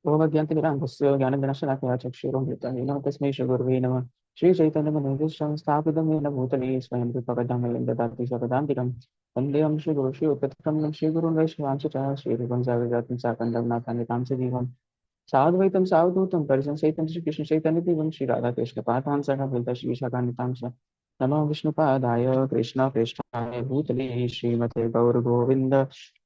ओमज्ञानतिमिरान्धस्य ज्ञानविनाशनाय चक्षुरुन्मिलितं येन तस्मै श्रीगुरवे नमः। श्रीचैतन्यमनोभीष्टं स्थापितं येन भूतले स्वयं रूपकथामयं ददाति स्वपदान्तिकं। वन्देऽहं श्रीगुरुं श्रीयुतपदकमलं श्रीगुरुं वैष्णवांश्च श्रीरूपं साग्रजातं साकन्दं नाथान्वितां सजीवम् साद्वैतं सावधूतं परिसंसैतं श्रीकृष्णचैतन्यदेवं श्रीराधाकृष्णपादान् सह श्रीशाखान्वितांश्च नमो विष्णुपादाय कृष्णप्रेष्ठाय भूतले श्रीमते गौरगोविन्द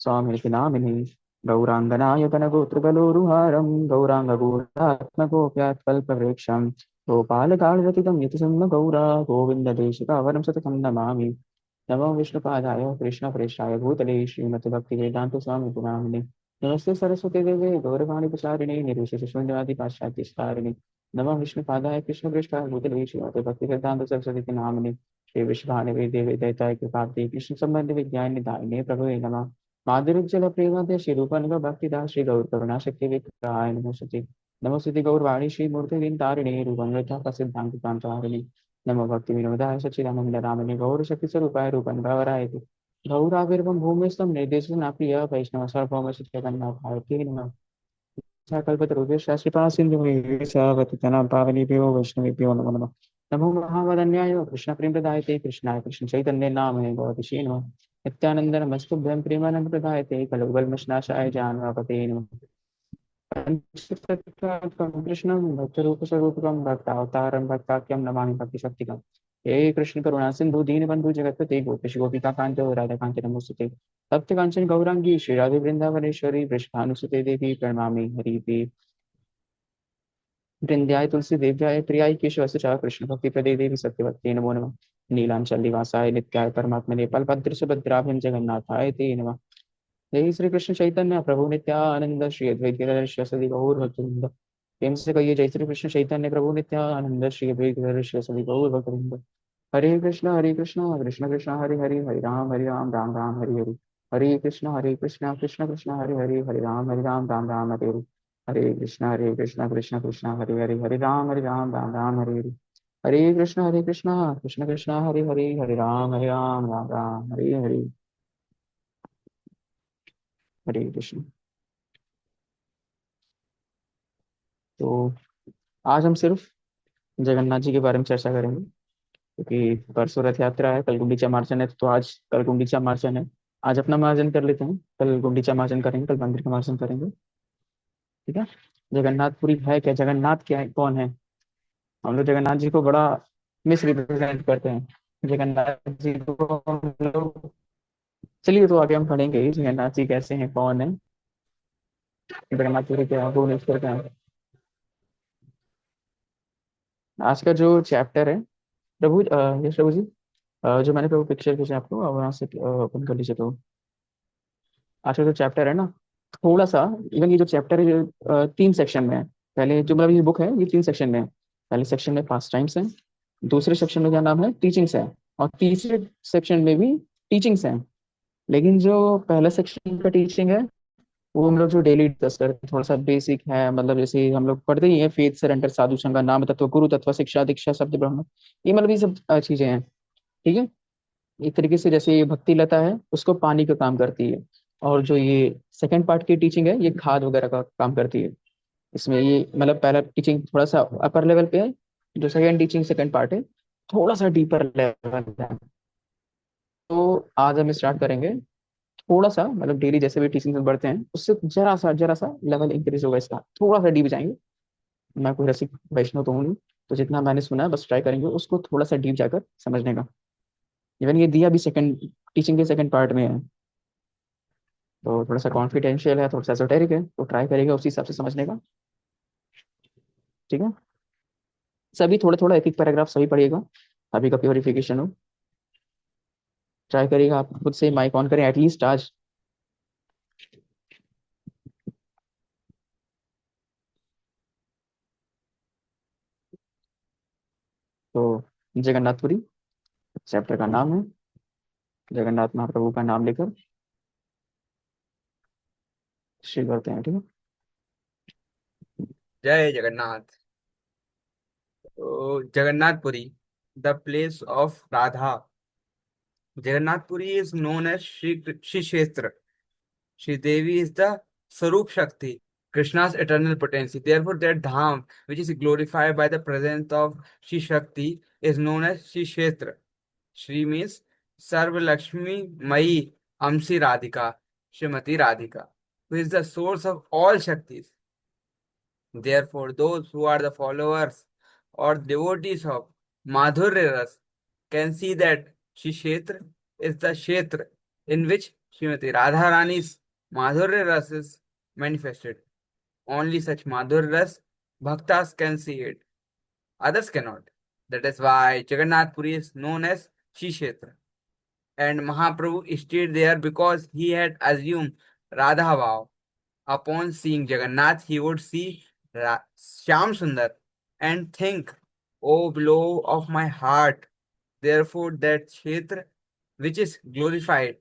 स्वामिनिति नामिने गौराङ्गनाय तनगोत्रगलोरुहारं गौराङ्गगोरात्मगोप्यात्कल्पवृक्षं गोपालकालरतितं यतिसम्म गौरा गोविन्ददेशिकावरं सततं नमामि नमो विष्णुपादाय कृष्णप्रेष्ठाय भूतले श्रीमते भक्तिवेदान्तस्वामिनिति नामिने नमस्ते सरस्वती देवे गौरवाणी प्रचारिणे निर्विशेष शून्यवादी पाश्चात्य स्तारिणे नमः विष्णुपादाय कृष्णपृष्ठाय भूतले श्रीमते भक्तिवेदांत सरस्वती नामिने श्री विश्वभानुवे देवी दैताय कृपाब्धे कृष्ण संबंध विज्ञान निधारिणे प्रभवे नमः माधुर्यजल प्रेमादय श्री रूपानुग भक्तिदास श्री गौर करुणा शक्ति विग्रहाय नमोस्तुते नमोस्तुते गौरवाणी श्री मूर्ति विंतारिणे रूपंगता प्रसिद्धांत कांतारिणे नमो भक्ति विनोदाय सच्चिदानंद रामिने गौर शक्ति स्वरूपाय रूपं गौराय गौराविर्वं भूमिस्थं निर्देशना प्रिय वैष्णव सर्वभौमशिष्यकन्या भारती नमः कल्पतरुभ्यश्च कृपासिन्धुभ्यः पावनेभ्यो वैष्णवेभ्यो नमो नमः नमो महावदन्याय कृष्णप्रेमप्रदायते कृष्णाय कृष्णचैतन्ये नामने भवतिषे नमः नित्यानन्द नमस्तुभ्यं प्रेमानन्दप्रदायते कलुबलमशनाशाय जानवापते नमः पंचतत्वात्मकं कृष्णं भक्तरूपस्वरूपकं भक्तावतारं भक्ताख्यं नमामि भक्तिशक्तिकम् हे कृष्ण करुणा सिंधु दीनबंधु जगत्पते गोपेश गोपिका कांतो राधाकांत नमोस्तुते तप्त कांचन गौरांगी श्री राधे वृंदावनेश्वरी वृषभानुसुते देवी प्रणमामि हरिप्रिय वृंद्याय तुलसी देव्याय प्रियाय केशवस्य कृष्ण भक्ति प्रदे देवी सत्यवत्ते नमो नमः नीलांचल निवासाय नित्याय परमात्मने बलभद्र सुभद्राभ्यं जगन्नाथाय ते नमः जय श्री कृष्ण चैतन्य प्रभु नित्यानंद श्री अद्वैत गदाधर श्रीवासदि गौर भक्तवृंद प्रेम से कहिए जय श्री कृष्ण चैतन्य प्रभु नित्यानंद श्री अद्वैत गदाधर श्रीवासदि गौर भक्तवृंद हरे कृष्ण कृष्ण कृष्ण हरे हरे हरे राम राम राम हरे हरे हरे कृष्ण कृष्ण हरे राम हरे हरे हरे कृष्ण कृष्ण हरे राम राम हरे हरे कृष्ण कृष्ण हरे राम हरे कृष्ण। तो आज हम सिर्फ जगन्नाथ जी के बारे में चर्चा करेंगे क्योंकि परसों रथ यात्रा है, कल गुंडीचा मार्जन है। तो आज कल गुंडीचा मार्जन है, आज अपना मार्जन कर लेते हैं, कल गुंडीचा मार्जन करेंगे, कल मंदिर का मार्जन करेंगे। ठीक है। जगन्नाथपुरी है क्या, जगन्नाथ क्या है, कौन है? हम लोग जगन्नाथ जी को बड़ा मिस रिप्रेजेंट करते हैं। जगन्नाथ जी को हम लोग, चलिए तो आगे हम पढ़ेंगे ही, जगन्नाथ जी कैसे हैं, कौन है, जगन्नाथपुरी क्या है, भुवनेश्वर क्या है। आज का जो चैप्टर है, प्रभु यश प्रभु जी, जो मैंने प्रभु पिक्चर भेजा आपको, वहां से ओपन कर लीजिए। तो आज का जो चैप्टर है ना, थोड़ा सा, इवन ये जो चैप्टर है ये, तीन सेक्शन में है। पहले जो मतलब ये बुक है ये तीन सेक्शन में है। पहले सेक्शन में पास टाइम्स है, दूसरे सेक्शन में क्या नाम है, टीचिंग्स है, और तीसरे सेक्शन में भी टीचिंग्स है। लेकिन जो पहला सेक्शन का टीचिंग है वो हम लोग जो डेली डिस्कस करते हैं, थोड़ा सा बेसिक है, मतलब जैसे हम लोग पढ़ते ही हैं, फेथ सरेंडर साधु संग नाम तत्व गुरु तत्व शिक्षा दीक्षा शब्द ब्रह्म, ये मतलब ये सब चीजें हैं। ठीक है। एक तरीके से जैसे ये भक्ति लता है उसको पानी का काम करती है, और जो ये सेकंड पार्ट की टीचिंग है ये खाद वगैरह का काम करती है। इसमें ये मतलब पहला टीचिंग थोड़ा सा अपर लेवल पे है, जो सेकंड टीचिंग सेकंड पार्ट है थोड़ा सा डीपर लेवल है। तो आज हम स्टार्ट करेंगे थोड़ा सा, मतलब डेली जैसे भी टीचिंग में बढ़ते हैं उससे जरा सा लेवल इंक्रीज होगा, इसका थोड़ा सा डीप जाएंगे। मैं कोई रसिक वैष्णव तो हूँ नहीं, तो जितना मैंने सुना है बस ट्राई करेंगे उसको थोड़ा सा डीप जाकर समझने का। इवन ये दिया भी सेकंड टीचिंग के सेकंड पार्ट में है, तो थोड़ा सा कॉन्फिडेंशियल है, थोड़ा सा एसोटेरिक है, तो ट्राई करेंगे उसी हिसाब से समझने का। ठीक है। सभी थोड़ा थोड़ा एक एक पैराग्राफ सभी पढ़िएगा, अभी का प्योरिफिकेशन हो। ट्राई करिएगा आप खुद से माइक ऑन करें एटलीस्ट आज। तो जगन्नाथपुरी चैप्टर का नाम है, जगन्नाथ महाप्रभु का नाम लेकर शुरू करते हैं। ठीक है। जय जगन्नाथ। तो Jagannathpuri, the place of Radha. Jagannathpuri is known as Shri Kshetra. Shri Devi is the Sarup Shakti. Krishna's eternal potency. Therefore, that dham, which is glorified by the presence of Shri Shakti, is known as Shri Kshetra. Shri means Sarva Lakshmi Mai Amsi Radhika, Srimati Radhika, who is the source of all Shaktis. Therefore, those who are the followers or devotees of Madhurya Ras can see that Shri Kshetra is the Kshetra in which Srimati Radharani's Madhurya Ras is manifested. Only such Madhur Ras Bhaktas can see it. Others cannot. That is why Jagannath Puri is known as Shishetra. And Mahaprabhu stayed there because he had assumed Radha Bhav. Upon seeing Jagannath, he would see Shyam Sundar and think, "O beloved of my heart." Therefore, that Kshetra which is glorified.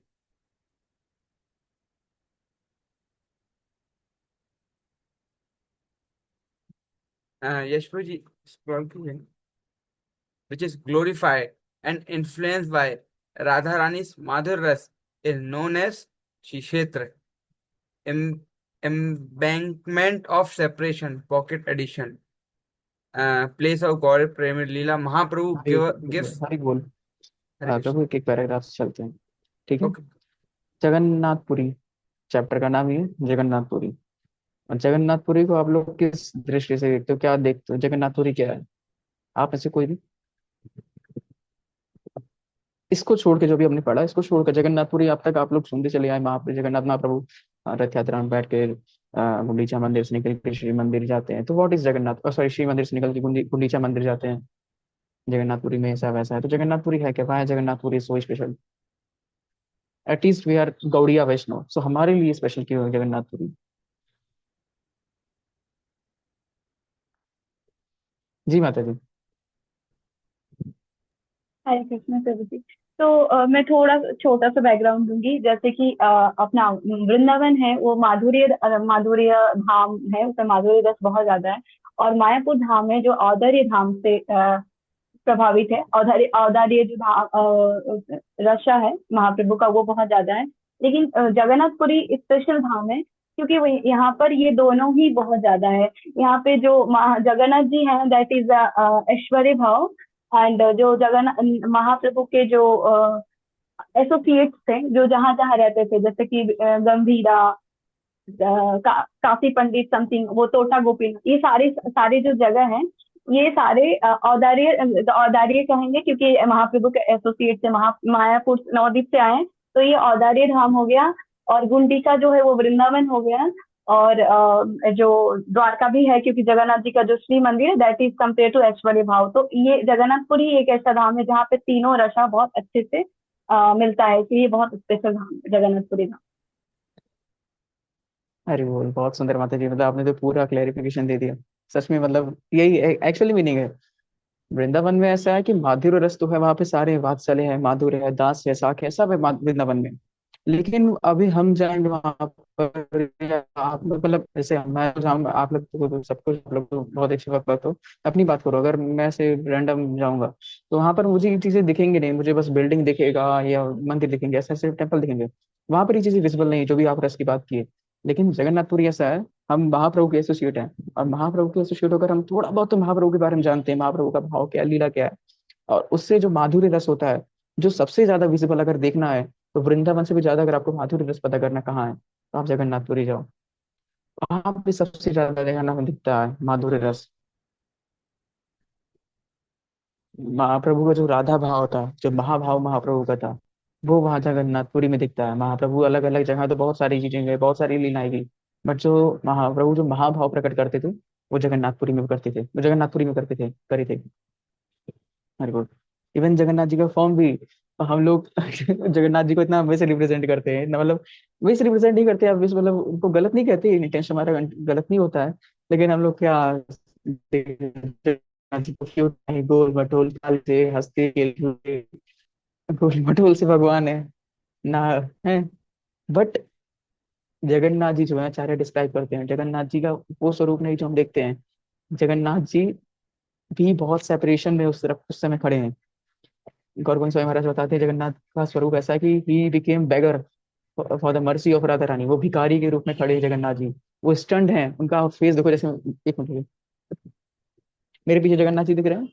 Yashpaji, scroll कीजिए. Which is glorified and influenced by Radharani's Madhur Ras is known as Shishetra. Em- Embankment of separation, pocket addition, place of God, Premier Leela. Mahaprabhu Hari gives. Hari बोल। Hare Krishna. प्रभु एक एक paragraph से चलते हैं। ठीक है। Okay. Jagannathpuri chapter का नाम ही है जगन्नाथपुरी। और जगन्नाथपुरी को आप लोग किस दृष्टि से देखते हो, क्या देखते हो, जगन्नाथपुरी क्या है? आप ऐसे कोई भी इसको छोड़ के, जो भी हमने पढ़ा इसको छोड़कर, जगन्नाथपुरी अब तक आप लोग सुनते चले आए। जगन्नाथ महाप्रभु रथ यात्रा में बैठ के गुंडीचा मंदिर से निकल के श्री मंदिर जाते हैं। तो what is Jagannath, sorry, Shri मंदिर से निकल के गुंडीचा मंदिर जाते हैं। जगन्नाथपुरी में ऐसा वैसा है, तो जगन्नाथपुरी है क्या? वहाँ है Jagannathpuri so special. At least we are Gaudiya Vaishnav, so हमारे लिए स्पेशल क्यों है जगन्नाथपुरी? जी माता जी। हरे कृष्ण प्रभु जी। तो मैं थोड़ा छोटा सा बैकग्राउंड दूंगी। जैसे कि अपना वृंदावन है वो माधुर्य धाम है, उसमें माधुर्य रस बहुत ज्यादा है। और मायापुर धाम है जो औदर्य धाम से प्रभावित है। औदर्य औदार्य जो धाम रसा है महाप्रभु का वो बहुत ज्यादा है। लेकिन जगन्नाथपुरी स्पेशल धाम है क्योंकि यहाँ पर ये दोनों ही बहुत ज्यादा है। यहाँ पे जो जगन्नाथ जी हैं दैट इज ऐश्वर्य भाव। एंड जो जगन्नाथ महाप्रभु के जो एसोसिएट्स थे जो जहाँ जहाँ रहते थे, जैसे कि गंभीरा, काफी पंडित समथिंग, वो तोता गोपीनाथ, ये सारे सारे जो जगह हैं ये सारे औदार्य कहेंगे क्योंकि महाप्रभु के एसोसिएट से मायापुर नवद्वीप से आए हैं। तो ये औदार्य धाम हो गया। और गुंडीचा जो है वो वृंदावन हो गया। और जो द्वारका भी है क्योंकि जगन्नाथ जी का जो श्री मंदिर है दैट इज कम्पेयर टू ऐश्वर्य भाव। तो ये जगन्नाथपुरी एक ऐसा धाम है जहाँ पे तीनों रसा बहुत अच्छे से मिलता है, तो ये बहुत स्पेशल धाम है जगन्नाथपुरी धाम। अरे वो बहुत सुंदर माता जी, मतलब आपने तो पूरा क्लेरिफिकेशन दे दिया। सच में, मतलब यही एक्चुअली मीनिंग है। वृंदावन में ऐसा है कि माधुर्य रस तो है, वहां पे सारे वात्सल्य है, माधुर्य है, दास है, साख है, सब है वृंदावन में। लेकिन अभी हम जाएंगे वहां पर, या आप लोग, मतलब जैसे मैं जाऊंगा, आप लोग तो सब कुछ, आप लोग तो बहुत अच्छे वक्त हो। अपनी बात करो, अगर मैं से रैंडम जाऊंगा तो वहां पर मुझे ये चीजें दिखेंगी नहीं। मुझे बस बिल्डिंग दिखेगा या मंदिर दिखेंगे, ऐसे ऐसे टेम्पल दिखेंगे। वहां पर ये चीजें विजिबल नहीं, जो भी आप रस की बात की है। लेकिन जगन्नाथपुरी ऐसा है, हम महाप्रभु के एसोसिएट हैं। और महाप्रभु के एसोसिएट होकर हम थोड़ा बहुत तो महाप्रभु के बारे में जानते हैं, महाप्रभु का भाव क्या है, लीला क्या है। और उससे जो माधुर्य रस होता है, जो सबसे ज्यादा विजिबल अगर देखना है, तो वृंदावन से भी ज्यादा अगर आपको माधुर्य रस पता करना कहाँ है, तो आप जगन्नाथपुरी जाओ। वहां पे सबसे ज्यादा देखना दिखता है माधुर्य रस। महाप्रभु का जो राधा भाव था, जो महाभाव महाप्रभु का था, वो वहां जगन्नाथपुरी में दिखता है। महाप्रभु अलग अलग जगह तो बहुत सारी चीजें गए, बहुत सारी लीलाएं गई, बट जो महाप्रभु जो महाभाव प्रकट करते थे, वो जगन्नाथपुरी में करते थे, वो जगन्नाथपुरी में करते थे, करे थे। Very good. Even Jagannath ji का फॉर्म भी हम लोग जगन्नाथ जी को इतना वैसे रिप्रेजेंट करते हैं ना, मतलब वैसे रिप्रेजेंट नहीं करते, आप वैसे, मतलब उनको गलत नहीं कहते, इंटेंशन हमारा गलत नहीं होता है। लेकिन हम लोग क्या, जगन्नाथ जी को क्यों नहीं, गोल मटोल चाल से हंसते खेलते, गोल मटोल से भगवान है ना, है। बट जगन्नाथ जी जो है, आचार्य डिस्क्राइब करते हैं जगन्नाथ जी का वो स्वरूप नहीं जो हम देखते हैं। जगन्नाथ जी भी बहुत सेपरेशन में उस तरफ उस समय खड़े हैं। गौर गोविंद स्वामी महाराज बताते हैं जगन्नाथ का स्वरूप ऐसा है कि he became beggar for the mercy of Radha Rani, वो भिखारी के रूप में खड़े हैं जगन्नाथ जी। वो स्टंट हैं, उनका फेस देखो, जैसे एक मिनट मेरे पीछे जगन्नाथ जी दिख रहे हैं।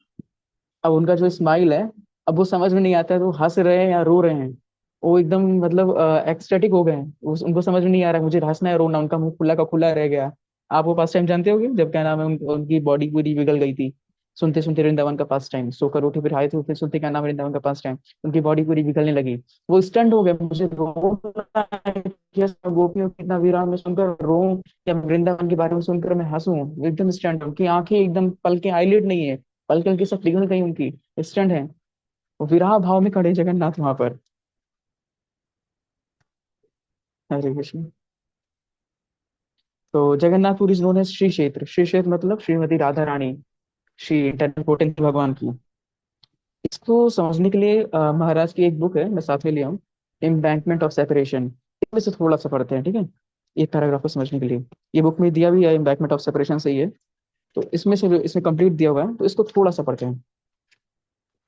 अब उनका जो स्माइल है, अब वो समझ में नहीं आता है तो हंस रहे हैं या रो रहे हैं। वो एकदम मतलब एक्सटेटिक हो गए हैं, उनको समझ में नहीं आ रहा है मुझे हंसना है रोना, उनका मुंह खुला का खुला रह गया। आप वो पास टाइम जानते होगे, जब क्या नाम है उनकी बॉडी पूरी पिघल गई थी, सुनते सुनते वृंदावन का पास टाइम, सोकर उठे फिर आए थे, फिर सुनते क्या नाम है वृंदावन का पास टाइम, उनकी बॉडी पूरी पिघलने लगी। वो स्टंट हो गए, मुझे रोना है कि ऐसा गोपियों की इतना विरह में सुनकर रो, या वृंदावन के बारे में सुनकर मैं हंसूं। एकदम स्टंट, उनकी आंखें एकदम पलके आईलिड नहीं है, पलके हल्की सब पिघल गई उनकी, स्टंट है। वो विरह भाव में खड़े जगन्नाथ वहां पर। हरे कृष्ण। तो Jagannathpuri is known as Shri Kshetra. Shri Kshetra मतलब श्रीमती राधा रानी, श्री इंटरनल पोटेंट भगवान की। इसको समझने के लिए महाराज की एक बुक है, मैं साथ में लिया हूँ, एम्बैंकमेंट ऑफ सेपरेशन। इसमें से थोड़ा सा पढ़ते हैं, ठीक है, एक पैराग्राफ को समझने के लिए। ये बुक में दिया भी है, एम्बैंकमेंट ऑफ सेपरेशन से ही है, तो इसमें से इसमें कंप्लीट दिया हुआ है, तो इसको थोड़ा सा पढ़ते हैं।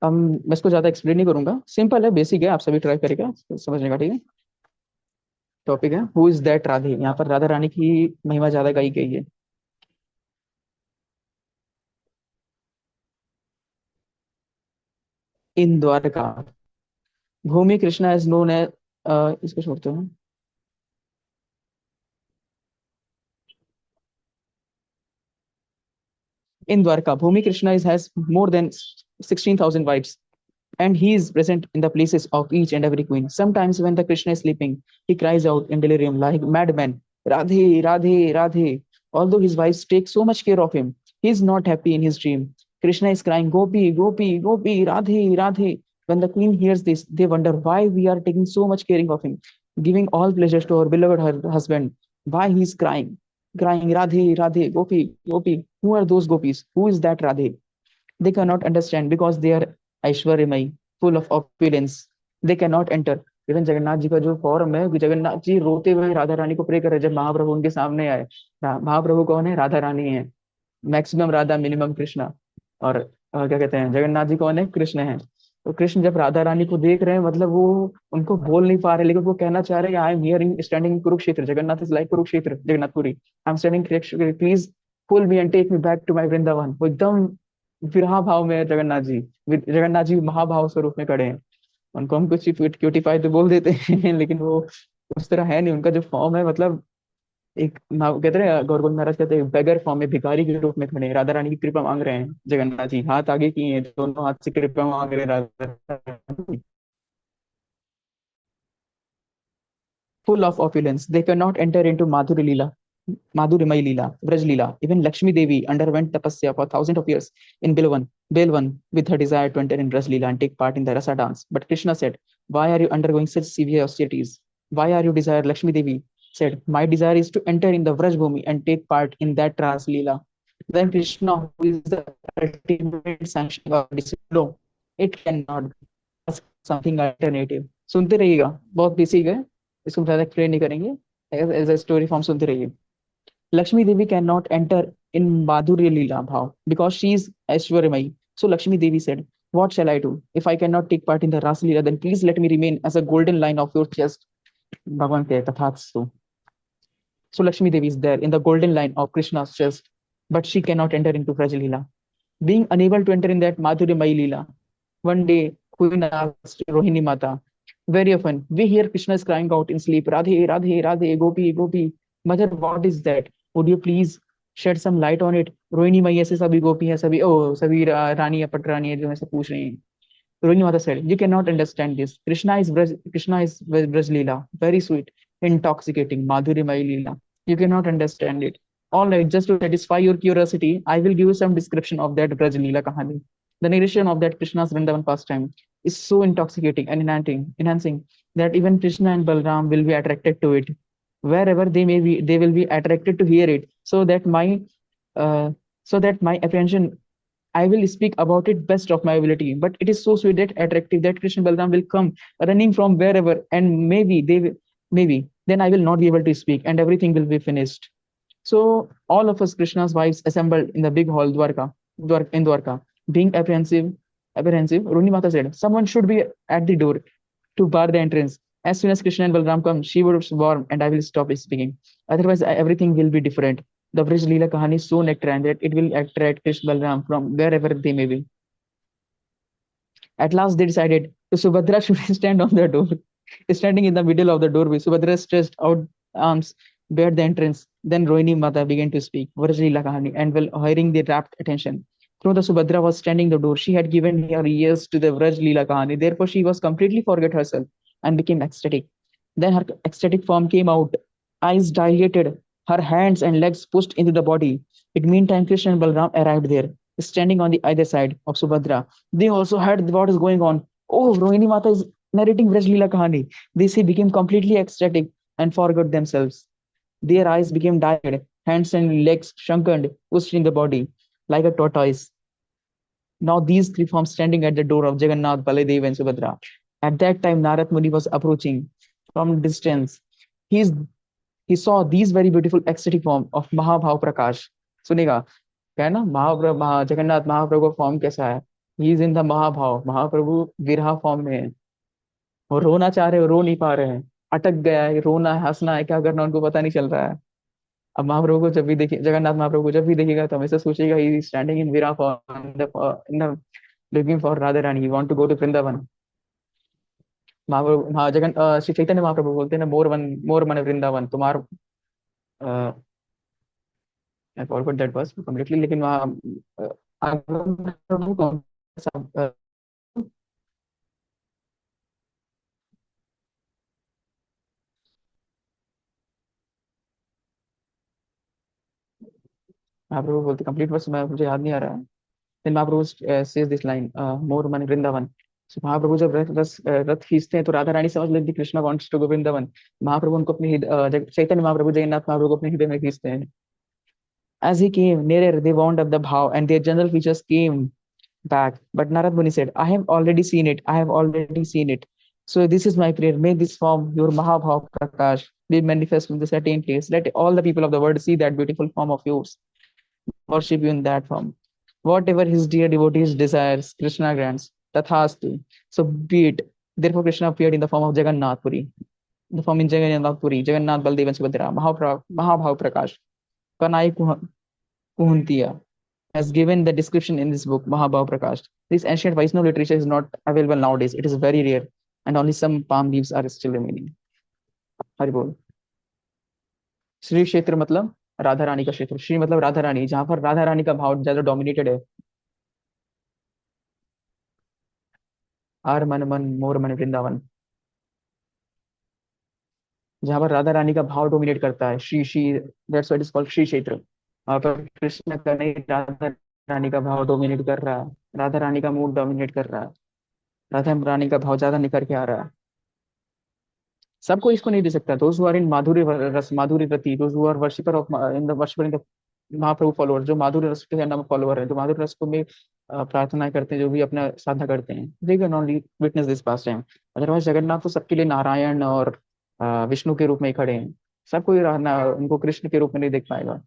हम मैं इसको ज्यादा एक्सप्लेन नहीं करूंगा, सिंपल है, बेसिक है, आप सभी ट्राई करेगा समझने का, ठीक है। टॉपिक है हु इज दैट राधे, यहाँ पर राधा रानी की महिमा ज्यादा गाई गई है। इन द्वारका भूमि कृष्णा इज नोन एज, इसको छोड़ते हैं। In Dwarka, Bhumi Krishna has more than 16,000 wives, and he is present in the places of each and every queen. Sometimes when the Krishna is sleeping, he cries out in delirium like madman, Radhe, Radhe, Radhe. Although his wives take so much care of him, he is not happy in his dream. Krishna is crying, Gopi, Gopi, Gopi, Radhe, Radhe. When the queen hears this, they wonder why we are taking so much caring of him, giving all pleasures to our beloved husband. Why he is crying, Radhe, Radhe, Gopi, Gopi. Who are those gopis? Who is that Radhe? They cannot understand because they are Aishwaryamai, full of opulence. They cannot enter. Even Jagannath ji का जो form है कि जगन्नाथ जी रोते हुए राधा रानी को pray कर रहे जब महाप्रभु उनके सामने आए। महाप्रभु कौन है? राधा रानी है। Maximum Radha, minimum Krishna. और क्या कहते हैं, जगन्नाथ जी कौन है? कृष्ण है। तो कृष्ण जब राधा रानी को देख रहे हैं, मतलब वो उनको बोल नहीं पा रहे, लेकिन वो कहना चाह रहे हैं, I am here in standing Kurukshetra, Jagannath is like Kurukshetra, Jagannathpuri, I am standing, please pull me and take me back to my Vrindavan. वो एकदम विरहा भाव में है जगन्नाथ जी। जगन्नाथ जी महाभाव स्वरूप में खड़े हैं। उनको हम कुछ क्यूटिफाई तो बोल देते हैं लेकिन वो उस तरह है नहीं, उनका जो फॉर्म है, मतलब एक कहते हैं, गौरगोविंद महाराज कहते हैं बेगर फॉर्म में, भिखारी के रूप में खड़े हैं, राधा रानी की कृपा मांग रहे हैं जगन्नाथ जी, हाथ आगे किए हैं, दोनों हाथ से कृपा मांग रहे हैं राधा रानी। Full of opulence, they cannot enter into Madhuri Leela, Madhurimai Leela, Vraj Leela. Even Lakshmi Devi underwent tapasya for thousands of years in Belvan with her desire to enter in Vraj Leela and take part in the Rasa dance. But Krishna said, why are you undergoing such severe austerities? Why are you desire? Lakshmi Devi said, my desire is to enter in the Vraj Bhumi and take part in that Ras Leela. Then Krishna, who is the ultimate sanction of discipline, no, it cannot be something alternative. सुनते रहिएगा, बहुत basic है, इसको ज्यादा explain नहीं करेंगे, as a story form सुनते रहिए। Lakshmi Devi cannot enter in Madhurya Leela bhav because she is Aishwaryamai. So Lakshmi Devi said, what shall I do? If I cannot take part in the Ras Leela, then please let me remain as a golden line of your chest. Bhagavan kehta tathatsu. So Lakshmi Devi is there in the golden line of Krishna's chest, but she cannot enter into Vraj Leela. Being unable to enter in that Madhurya Leela, one day Queen asked Rohini Mata, very often we hear Krishna is crying out in sleep, Radhe, Radhe, Radhe, Gopi, Gopi. Mother, what is that? Would you please shed some light on it? Rohini मैया से सभी गोपी है, सभी सभी रानी या पट रानी है जो ऐसे पूछ रही हैं। रोहिणी माता said, you cannot understand this. Krishna is Braj Leela, very sweet, intoxicating, Madhurya Leela. You cannot understand it. All right, just to satisfy your curiosity, I will give you some description of that Braj Leela kahani. The narration of that Krishna's Vrindavan pastime is so intoxicating and enhancing that even Krishna and Balram will be attracted to it. Wherever they may be, they will be attracted to hear it. Uh, so that my apprehension, I will speak about it best of my ability. But it is so sweet that attractive that Krishna Balram will come running from wherever, and maybe then I will not be able to speak, and everything will be finished. So all of us Krishna's wives assembled in the big hall in Dwarka, being apprehensive. Runi Mata said, someone should be at the door to bar the entrance. As soon as Krishna and Balram come, she would swarm and I will stop speaking. Otherwise, everything will be different. The Vrij Leela Kahani is so nectarine that it will attract Krishna Balram from wherever they may be. At last, they decided to Subhadra should stand on the door. Standing in the middle of the doorway, Subhadra stretched out arms, barred the entrance. Then Rohini Mata began to speak, Vraj Leela Kahani, and while hearing the rapt attention. Though the Subhadra was standing the door, she had given her ears to the Vraj Leela Kahani. Therefore, she was completely forget herself and became ecstatic. Then her ecstatic form came out, eyes dilated, her hands and legs pushed into the body. In the meantime, Krishna and Balram arrived there, standing on the either side of Subhadra. They also heard what is going on. Oh, Rohini Mata is narrating Vraj Leela Kahani. They became completely ecstatic and forgot themselves. Their eyes became dilated, hands and legs shrunken, pushed in the body like a tortoise. Now these three forms standing at the door of Jagannath, Baladev, and Subhadra. At that time, Narad Muni was approaching from distance. He's, he saw these very beautiful ecstatic form of Mahabhav Prakash. सुनेगा क्या है ना महाप्रभु जगन्नाथ महाप्रभु form कैसा है. He is in the Mahabhav. Mahaprabhu viraha form में है और रोना चाह रहे हो, रो नहीं पा रहे हैं, अटक गया है, रोना है, हंसना है, क्या करना उनको पता नहीं चल रहा है. अब महाप्रभु को जब भी देखिए, जगन्नाथ महाप्रभु को जब भी देखिएगा तो हमेशा सोचेगा he standing in viraha form in the looking for Radha Rani. He want to go to Vrindavan. महाप्रभु, हाँ जगन श्री चैतन्य महाप्रभु बोलते हैं ना, मोर मन वृंदावन तुम्हार. I forgot that verse completely, लेकिन वहाँ महाप्रभु कौन सा महाप्रभु बोलते कंप्लीट वर्स मैं मुझे याद नहीं आ रहा है. Then Mahaprabhu says this line, more man Vrindavan. So महाप्रभु जब रथ खींचते हैं तो राधा रानी समझ लेती Krishna wants to go Vrindavan. महाप्रभु उनको अपने चैतन्य महाप्रभु जगन्नाथ महाप्रभु को अपने हृदय में खींचते हैं. As he came nearer, they wound up the bhav and their general features came back. But Narad Muni said, I have already seen it. I have already seen it. So this is my prayer. May this form, your Mahabhav Prakash, be manifest in the certain place. Let all the people of the world see that beautiful form of yours. Worship you in that form. Whatever his dear devotees desires, Krishna grants. Tathastu. So be it. Therefore, Krishna appeared in the form of Jagannath Puri. The form in Jagannath Puri, Jagannath, Baldev, and Subhadra. Mahabhav Prakash. Kanai Kuhuntiya has given the description in this book, Mahabhav Prakash. This ancient Vaishnava literature is not available nowadays. It is very rare, and only some palm leaves are still remaining. Hari बोल. श्री क्षेत्र मतलब राधा रानी का क्षेत्र. श्री मतलब राधा रानी, जहां पर राधा रानी का भाव ज्यादा डोमिनेटेड है. आर मन मन मोर मन वृंदावन, जहां पर राधा रानी का भाव डोमिनेट करता है. Shri that's what is called Shri क्षेत्र. वहां पर कृष्ण का नहीं, राधा रानी का भाव डोमिनेट कर रहा है. राधा रानी का मूड डोमिनेट कर रहा है. राधा रानी का भाव ज्यादा निकल के आ रहा है. सबको इसको नहीं दे सकता. Those who are in madhuri ras, madhuri rati, those who are worshipper of in the worshipper in the Mahaprabhu follower, जो माधुरी रस के नाम फॉलोअर है, जो माधुरी रस को में प्रार्थना करते हैं, जो भी अपना साधना करते हैं, they can only witness this pass time. Otherwise Jagannath तो सबके लिए नारायण और विष्णु के रूप में ही खड़े हैं. सबको उनको कृष्ण के रूप में नहीं देख पाएगा.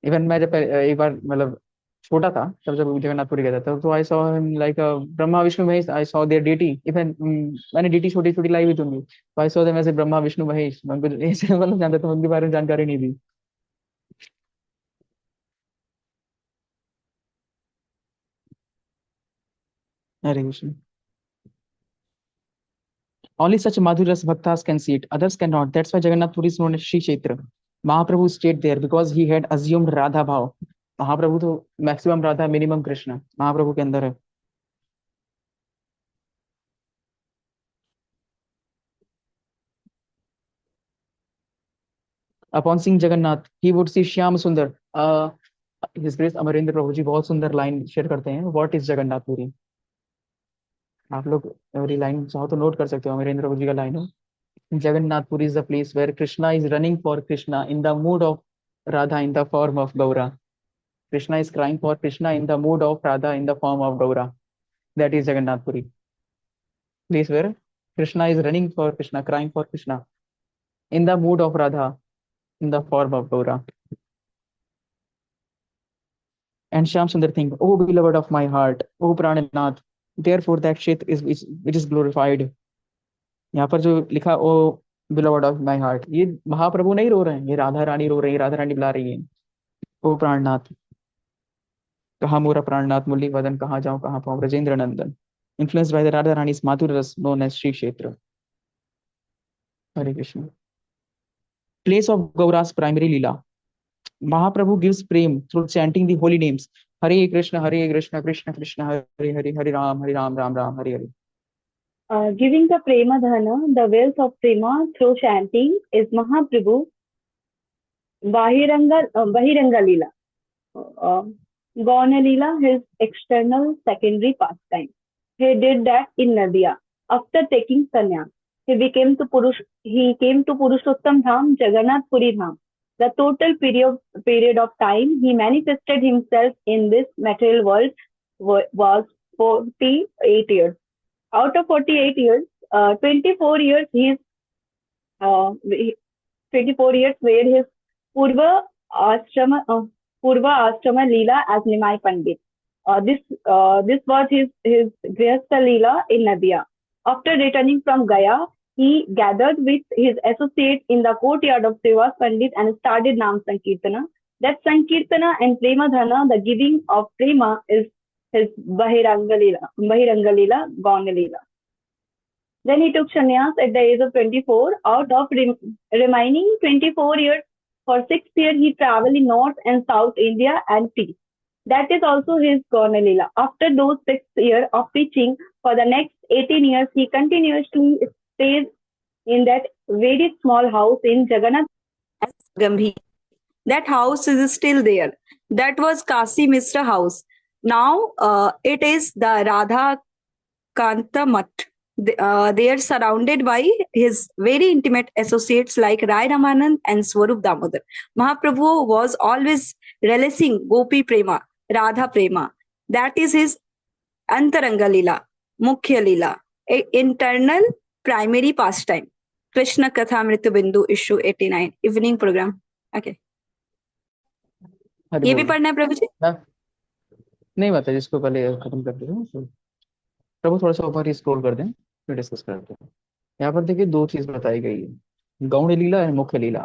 इवन मैं जब एक बार मतलब छोटा था, तब जब जगन्नाथपुरी गया था, तो I saw him like Brahma Vishnu Mahesh. I saw there deity. Even मैंने डीटी छोटी छोटी लाई हुई थी उनकी, तो I saw them as Brahma Vishnu Mahesh. मैं उनको ऐसे मतलब जानता था, उनके बारे में जानकारी नहीं थी. हरे Krishna. Only such Madhuras Bhaktas can see it, others cannot. That's why Jagannath Puri is known as Shri Kshetra. Mahaprabhu stayed there because he had assumed Radha Bhav. महाप्रभु तो मैक्सिमम राधा, मिनिमम कृष्ण महाप्रभु के अंदर है. Upon seeing Jagannath, he would see Shyam Sundar. His Grace Amarendra प्रभु जी बहुत सुंदर line share करते हैं. What is Jagannath Puri? आप लोग एवरी लाइन चाहो तो नोट कर सकते हो. अमरेंद्र प्रभु जी का लाइन है, Jagannath Puri is the place where Krishna is running for Krishna in the mood of Radha in the form of Gaura. Krishna is crying for Krishna in the mood of Radha in the form of Gaura. That is Jagannath Puri. Place where Krishna is running for Krishna, crying for Krishna in the mood of Radha in the form of Gaura. And Shyam Sundar think, oh beloved of my heart, oh Prananath, therefore that Kshetra is which is glorified. यहाँ पर जो लिखा ओ बिलोवड of my heart, ये महाप्रभु नहीं रो रहे हैं, ये राधा रानी रो रही है, राधा रानी बुला रही है। ओ प्राणनाथ, कहाँ मोरा प्राणनाथ, मुरली वदन कहाँ जाऊँ कहाँ पाऊँ Brajendra Nandan. Influenced by the Radha Rani's madhur ras known as Shri Kshetra. Hare Krishna. Place of Gaura's primary lila. Mahaprabhu gives prem through chanting the holy names. Hare Krishna, Krishna Krishna, Hare Hare, Hare Ram, Hare Ram, Ram Ram, Hare Hare. Giving the prema dhana, the wealth of prema through chanting, is Mahaprabhu Bahiranga Leela. Uh, Gauna Leela, his external secondary pastime. He did that in Nadia. After taking sannyas, he came to Purushottam Dham, Jagannath Puri Dham. The total period of time he manifested himself in this material world was 48 years. Out of 48 years, 24 years uh, 24 years were his Purva Ashrama Leela as Nimai Pandit. This was his Grihastha Leela in Nadia. After returning from Gaya, he gathered with his associates in the courtyard of Srivas Pandit and started Nam Sankirtana. That Sankirtana and Prema Dhana, the giving of Prema, is his Bahiranga Leela, Gauna Leela. Then he took sannyas at the age of 24. Out of remaining 24 years, for 6 years he traveled in North and South India and preached. That is also his Gauna Leela. After those 6 years of preaching, for the next 18 years, he continuously stays in that very small house in Jagannath Gambhir. That house is still there. That was Kasi Mishra house. Now it is the Radha Kanta Mat. They are surrounded by his very intimate associates like Rai Ramanand and Swarup Damodar. Mahaprabhu was always relishing Gopi Prema, Radha Prema. That is his Antaranga Leela, Mukhya Leela, internal primary pastime. Krishna Katha Mritu Bindu, issue 89, evening program. Okay. Hari ये भी बोल। पढ़ना है प्रभु जी? नहीं माता जी, इसको पहले खत्म कर दो। प्रभु थोड़ा सा ऊपर ही स्क्रॉल कर दें, फिर डिस्कस करते हैं। यहाँ पर देखिए दो चीज बताई गई है, गौण लीला एंड मुख्य लीला।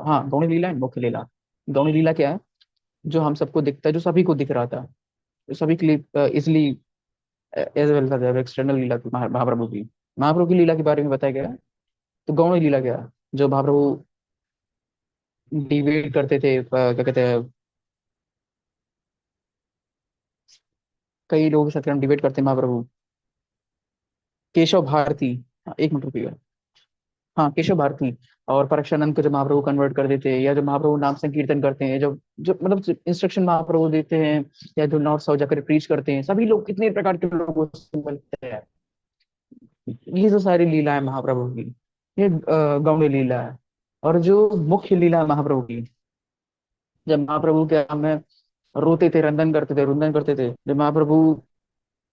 हाँ, गौण लीला एंड मुख्य लीला। गौण लीला क्या है? जो हम सबको दिखता है, जो सभी को दिख रहा था, जो सभी के लिए इजिली एज वेल था। एक्सटर्नल लीला थी महाप्रभु की लीला के बारे में बताया गया है। तो गौण लीला क्या है? जो महाप्रभु डिबेट करते थे, क्या कहते हैं, कई लोगों के साथ डिबेट करते हैं महाप्रभु। केशव भारती, हाँ, एक मिनट रुकिएगा। हाँ, केशव भारती और परीक्षानंद को जब महाप्रभु कन्वर्ट कर देते हैं, या जब महाप्रभु नाम संकीर्तन करते हैं, जो जो मतलब इंस्ट्रक्शन महाप्रभु देते हैं, या जो नॉर्थ साउथ जाकर प्रीच करते हैं, सभी लोग कितने प्रकार के लोगों से मिलते हैं। ये जो सारी लीला है महाप्रभु की, ये गौण लीला है। और जो मुख्य लीला है महाप्रभु की, जब महाप्रभु क्या नाम है रोते थे, रुंदन करते थे, जब महाप्रभु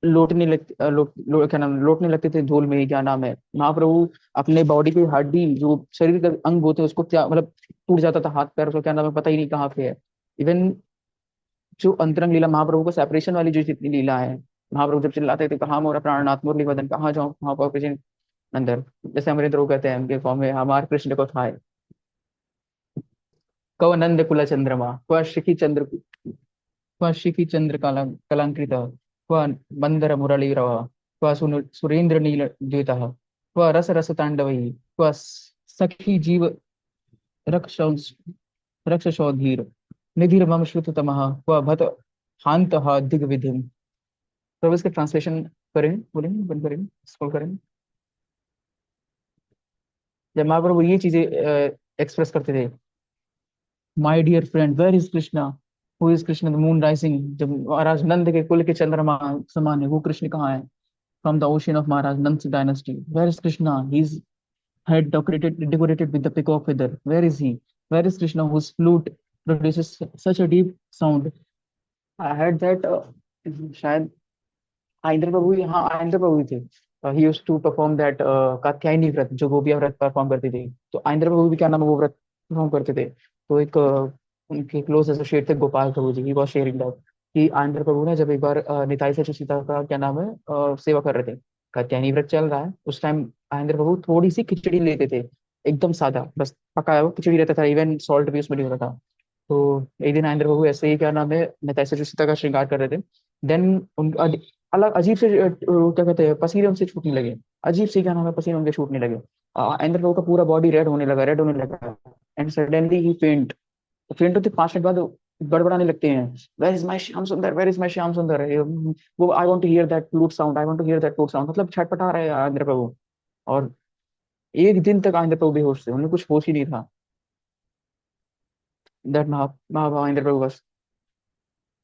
क्या नाम लौटने लगते थे धूल में, क्या नाम है, महाप्रभु अपने बॉडी की हड्डी, जो शरीर का अंग होते हैं, उसको क्या मतलब टूट जाता था, हाथ पैर, उसका क्या नाम है पता ही नहीं कहाँ पे है। इवन जो अंतरंग लीला महाप्रभु को सेपरेशन वाली जो जितनी लीला है, महाप्रभु जब चिल्लाते थे कहाँ मोरा प्राणनाथ मुरली वदन कहाँ जाऊँ कहाँ पाऊँ कृष्ण अंदर, जैसे अमरिंदर वो कहते हैं उनके फॉर्म में, हमारे कृष्ण को थाए कव नंद कुल चंद्रमा, क्व शिखी चंद्र कलंकृत, क्व मंदर मुरलीरव, क्व सुरेंद्र नील द्युत, क्व रस रस तांडवई, क्व सखी जीव रक्षसौधीर निधिर मम श्रुततमः, क्व भत हांत दिग्विधिम। तो अब इसका ट्रांसलेशन करें, बोलेंगे, बंद करें, स्क्रॉल करें। जब महाप्रभु ये चीजें एक्सप्रेस करते थे, my dear friend where is Krishna, who is Krishna the moon rising, जब महाराज नंद के कुल के चंद्रमा समान है, वो कृष्ण कहाँ है? From the ocean of Maharaj Nand dynasty, where is Krishna, he is head decorated with the peacock feather, where is he? Where is Krishna whose flute produces such a deep sound? I heard that शायद आइंद्र प्रभु, हाँ आइंद्र प्रभु ही थे। He used to perform that Katyayani vrat, जो गोपिया व्रत perform करती थी। तो आइंद्र प्रभु भी क्या नाम है वो व्रत परफॉर्म करते थे। तो एक उनके क्लोज एसोसिएट थे गोपाल प्रभु जी, ही वॉज शेयरिंग दैट कि आइंद्र प्रभु ने जब एक बार निताई से सीता का क्या नाम है सेवा कर रहे थे, कात्यायनी व्रत चल रहा है, उस टाइम आनंद प्रभु थोड़ी सी खिचड़ी लेते थे, एकदम सादा, बस पकाया हुआ खिचड़ी रहता था, इवन सॉल्ट भी उसमें नहीं होता था। तो एक दिन आनंद प्रभु ऐसे ही, क्या नाम है, नेता से सीता का श्रृंगार कर रहे थे। देन उन अलग अजीब से क्या कहते हैं, पसीने उनसे छूटने लगे। अजीब से, क्या नाम है, पसीने उनके छूटने लगे। आनंद प्रभु का पूरा बॉडी रेड होने लगा। एंड सडनली ही फेंट। फेंट होते 5 मिनट बाद गड़बड़ाने लगते हैं। वेर इज माई श्याम सुंदर, where is my Shyam Sundar, वो I want to hear that flute sound, I want to hear that flute sound, मतलब छटपटा रहे आंध्र प्रभु। और एक दिन तक आंध्र प्रभु बेहोश थे, उन्हें कुछ होश ही नहीं था। दैट महाभाव आंध्र प्रभु बस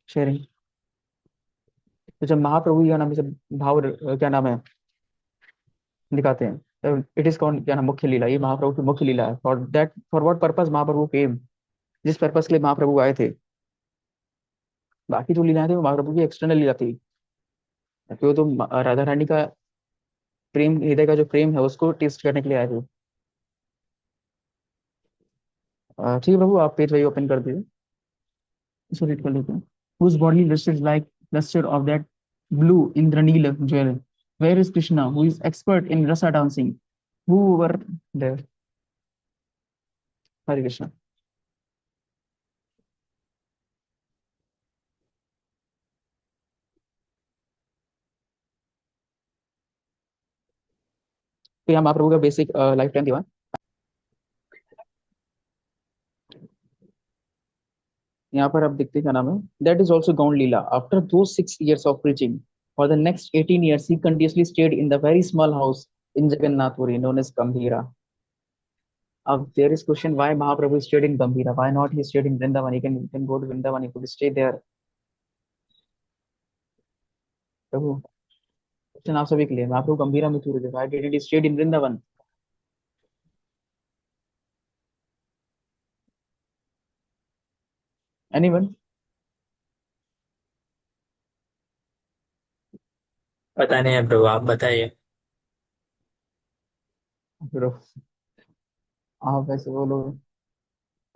शेयरिंग। तो जब महाप्रभु क्या नाम है, जब भाव क्या नाम है दिखाते हैं, इट इज कॉल्ड, क्या नाम, मुख्य लीला। ये महाप्रभु की मुख्य लीला है। For that, for what purpose Mahaprabhu came, जिस पर्पस के लिए महाप्रभु आए थे। बाकी जो लीलाएं थी वो महाप्रभु की एक्सटर्नल लीला थी, क्योंकि वो तो राधा रानी का प्रेम, हृदय का जो प्रेम है उसको टेस्ट करने के लिए आए थे। ठीक है प्रभु, आप पेज वही ओपन कर दीजिए, इसको रीड कर लेते हैं। Whose body lusted like lusted of that blue Indraneel jewel. Where is Krishna, who is expert in rasa dancing? Who were there? Hare Krishna. तो यहाँ महाप्रभु का बेसिक लाइफ टाइम दिया। यहाँ पर आप देखते हैं, क्या नाम है, दैट इज ऑल्सो गौण लीला। आफ्टर दो 6 years of preaching, for the next 18 years he continuously stayed in the very small house in Jagannath Puri known as Gambhira. अब there is question, why Mahaprabhu stayed in Gambhira, why not he stayed in Vrindavan? He can go to Vrindavan, he could stay there. Prabhu, question आप सभी के लिए, महाप्रभु गंभीरा में क्यों रुके, why didn't he stayed in Vrindavan? Anyone? पता नहीं है प्रभु, आप बताइए। फिर आप ऐसे बोलो।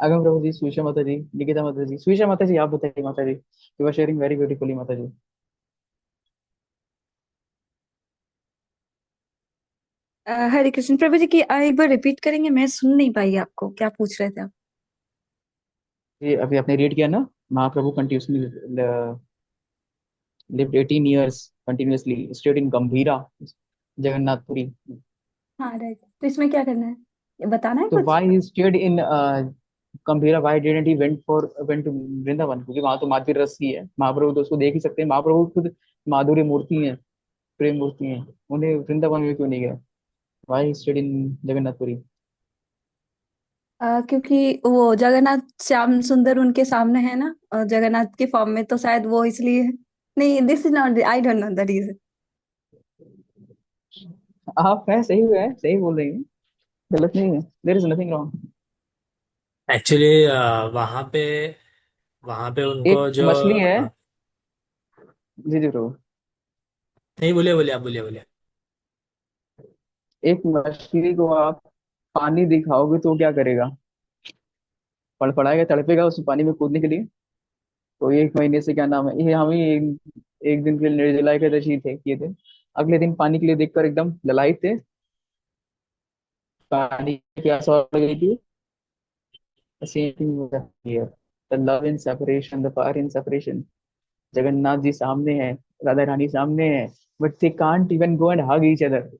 अगम प्रभु जी, सुषमा माता जी, निकिता माता जी, सुषमा माता जी, आप बताइए माता जी, you are sharing very beautifully Mata ji. हरे कृष्ण प्रभु जी की एक बार रिपीट करेंगे, मैं सुन नहीं पाई आपको, क्या पूछ रहे थे आप? ये अभी आपने रीड किया ना, Mahaprabhu continuously lived 18 years continuously, stayed in Gambhira, Jagannathpuri. हाँ राइट, तो इसमें क्या करना है, ये बताना है तो कुछ? why he stayed in Gambhira, why didn't he went to Vrindavan? क्योंकि वहां तो माधुर्य रस ही है, महाप्रभु तो उसको देख ही सकते हैं, महाप्रभु खुद माधुर्य मूर्ति है, प्रेम मूर्ति है, उन्हें वृंदावन में क्यों नहीं गए? why he stayed in Jagannathpuri? क्योंकि वो जगन्नाथ श्याम सुंदर उनके सामने है ना, जगन्नाथ के फॉर्म में, तो शायद वो इसलिए है। नहीं, this is not, I don't know the reason. आप है सही हुआ है, सही बोल रही हैं, गलत नहीं है, there is nothing wrong. Actually वहाँ पे उनको एक जो मछली है, जी जी प्रभु, नहीं, बोलिए बोलिए, आप बोलिए बोलिए। एक मछली को आप पानी दिखाओगे तो वो क्या करेगा? फड़फड़ाएगा, तड़पेगा उस पानी में कूदने के लिए। तो 1 महीने से, क्या नाम है, ये हम ही एक दिन के लिए निर्जला एकादशी थे किए थे। अगले दिन पानी के लिए देखकर एकदम ललायत थे, पानी की प्यास और लग गई थी। Same thing here, the love in separation, the power in separation. Jagannath ji सामने है, राधा रानी सामने है, but they can't even go and hug each other.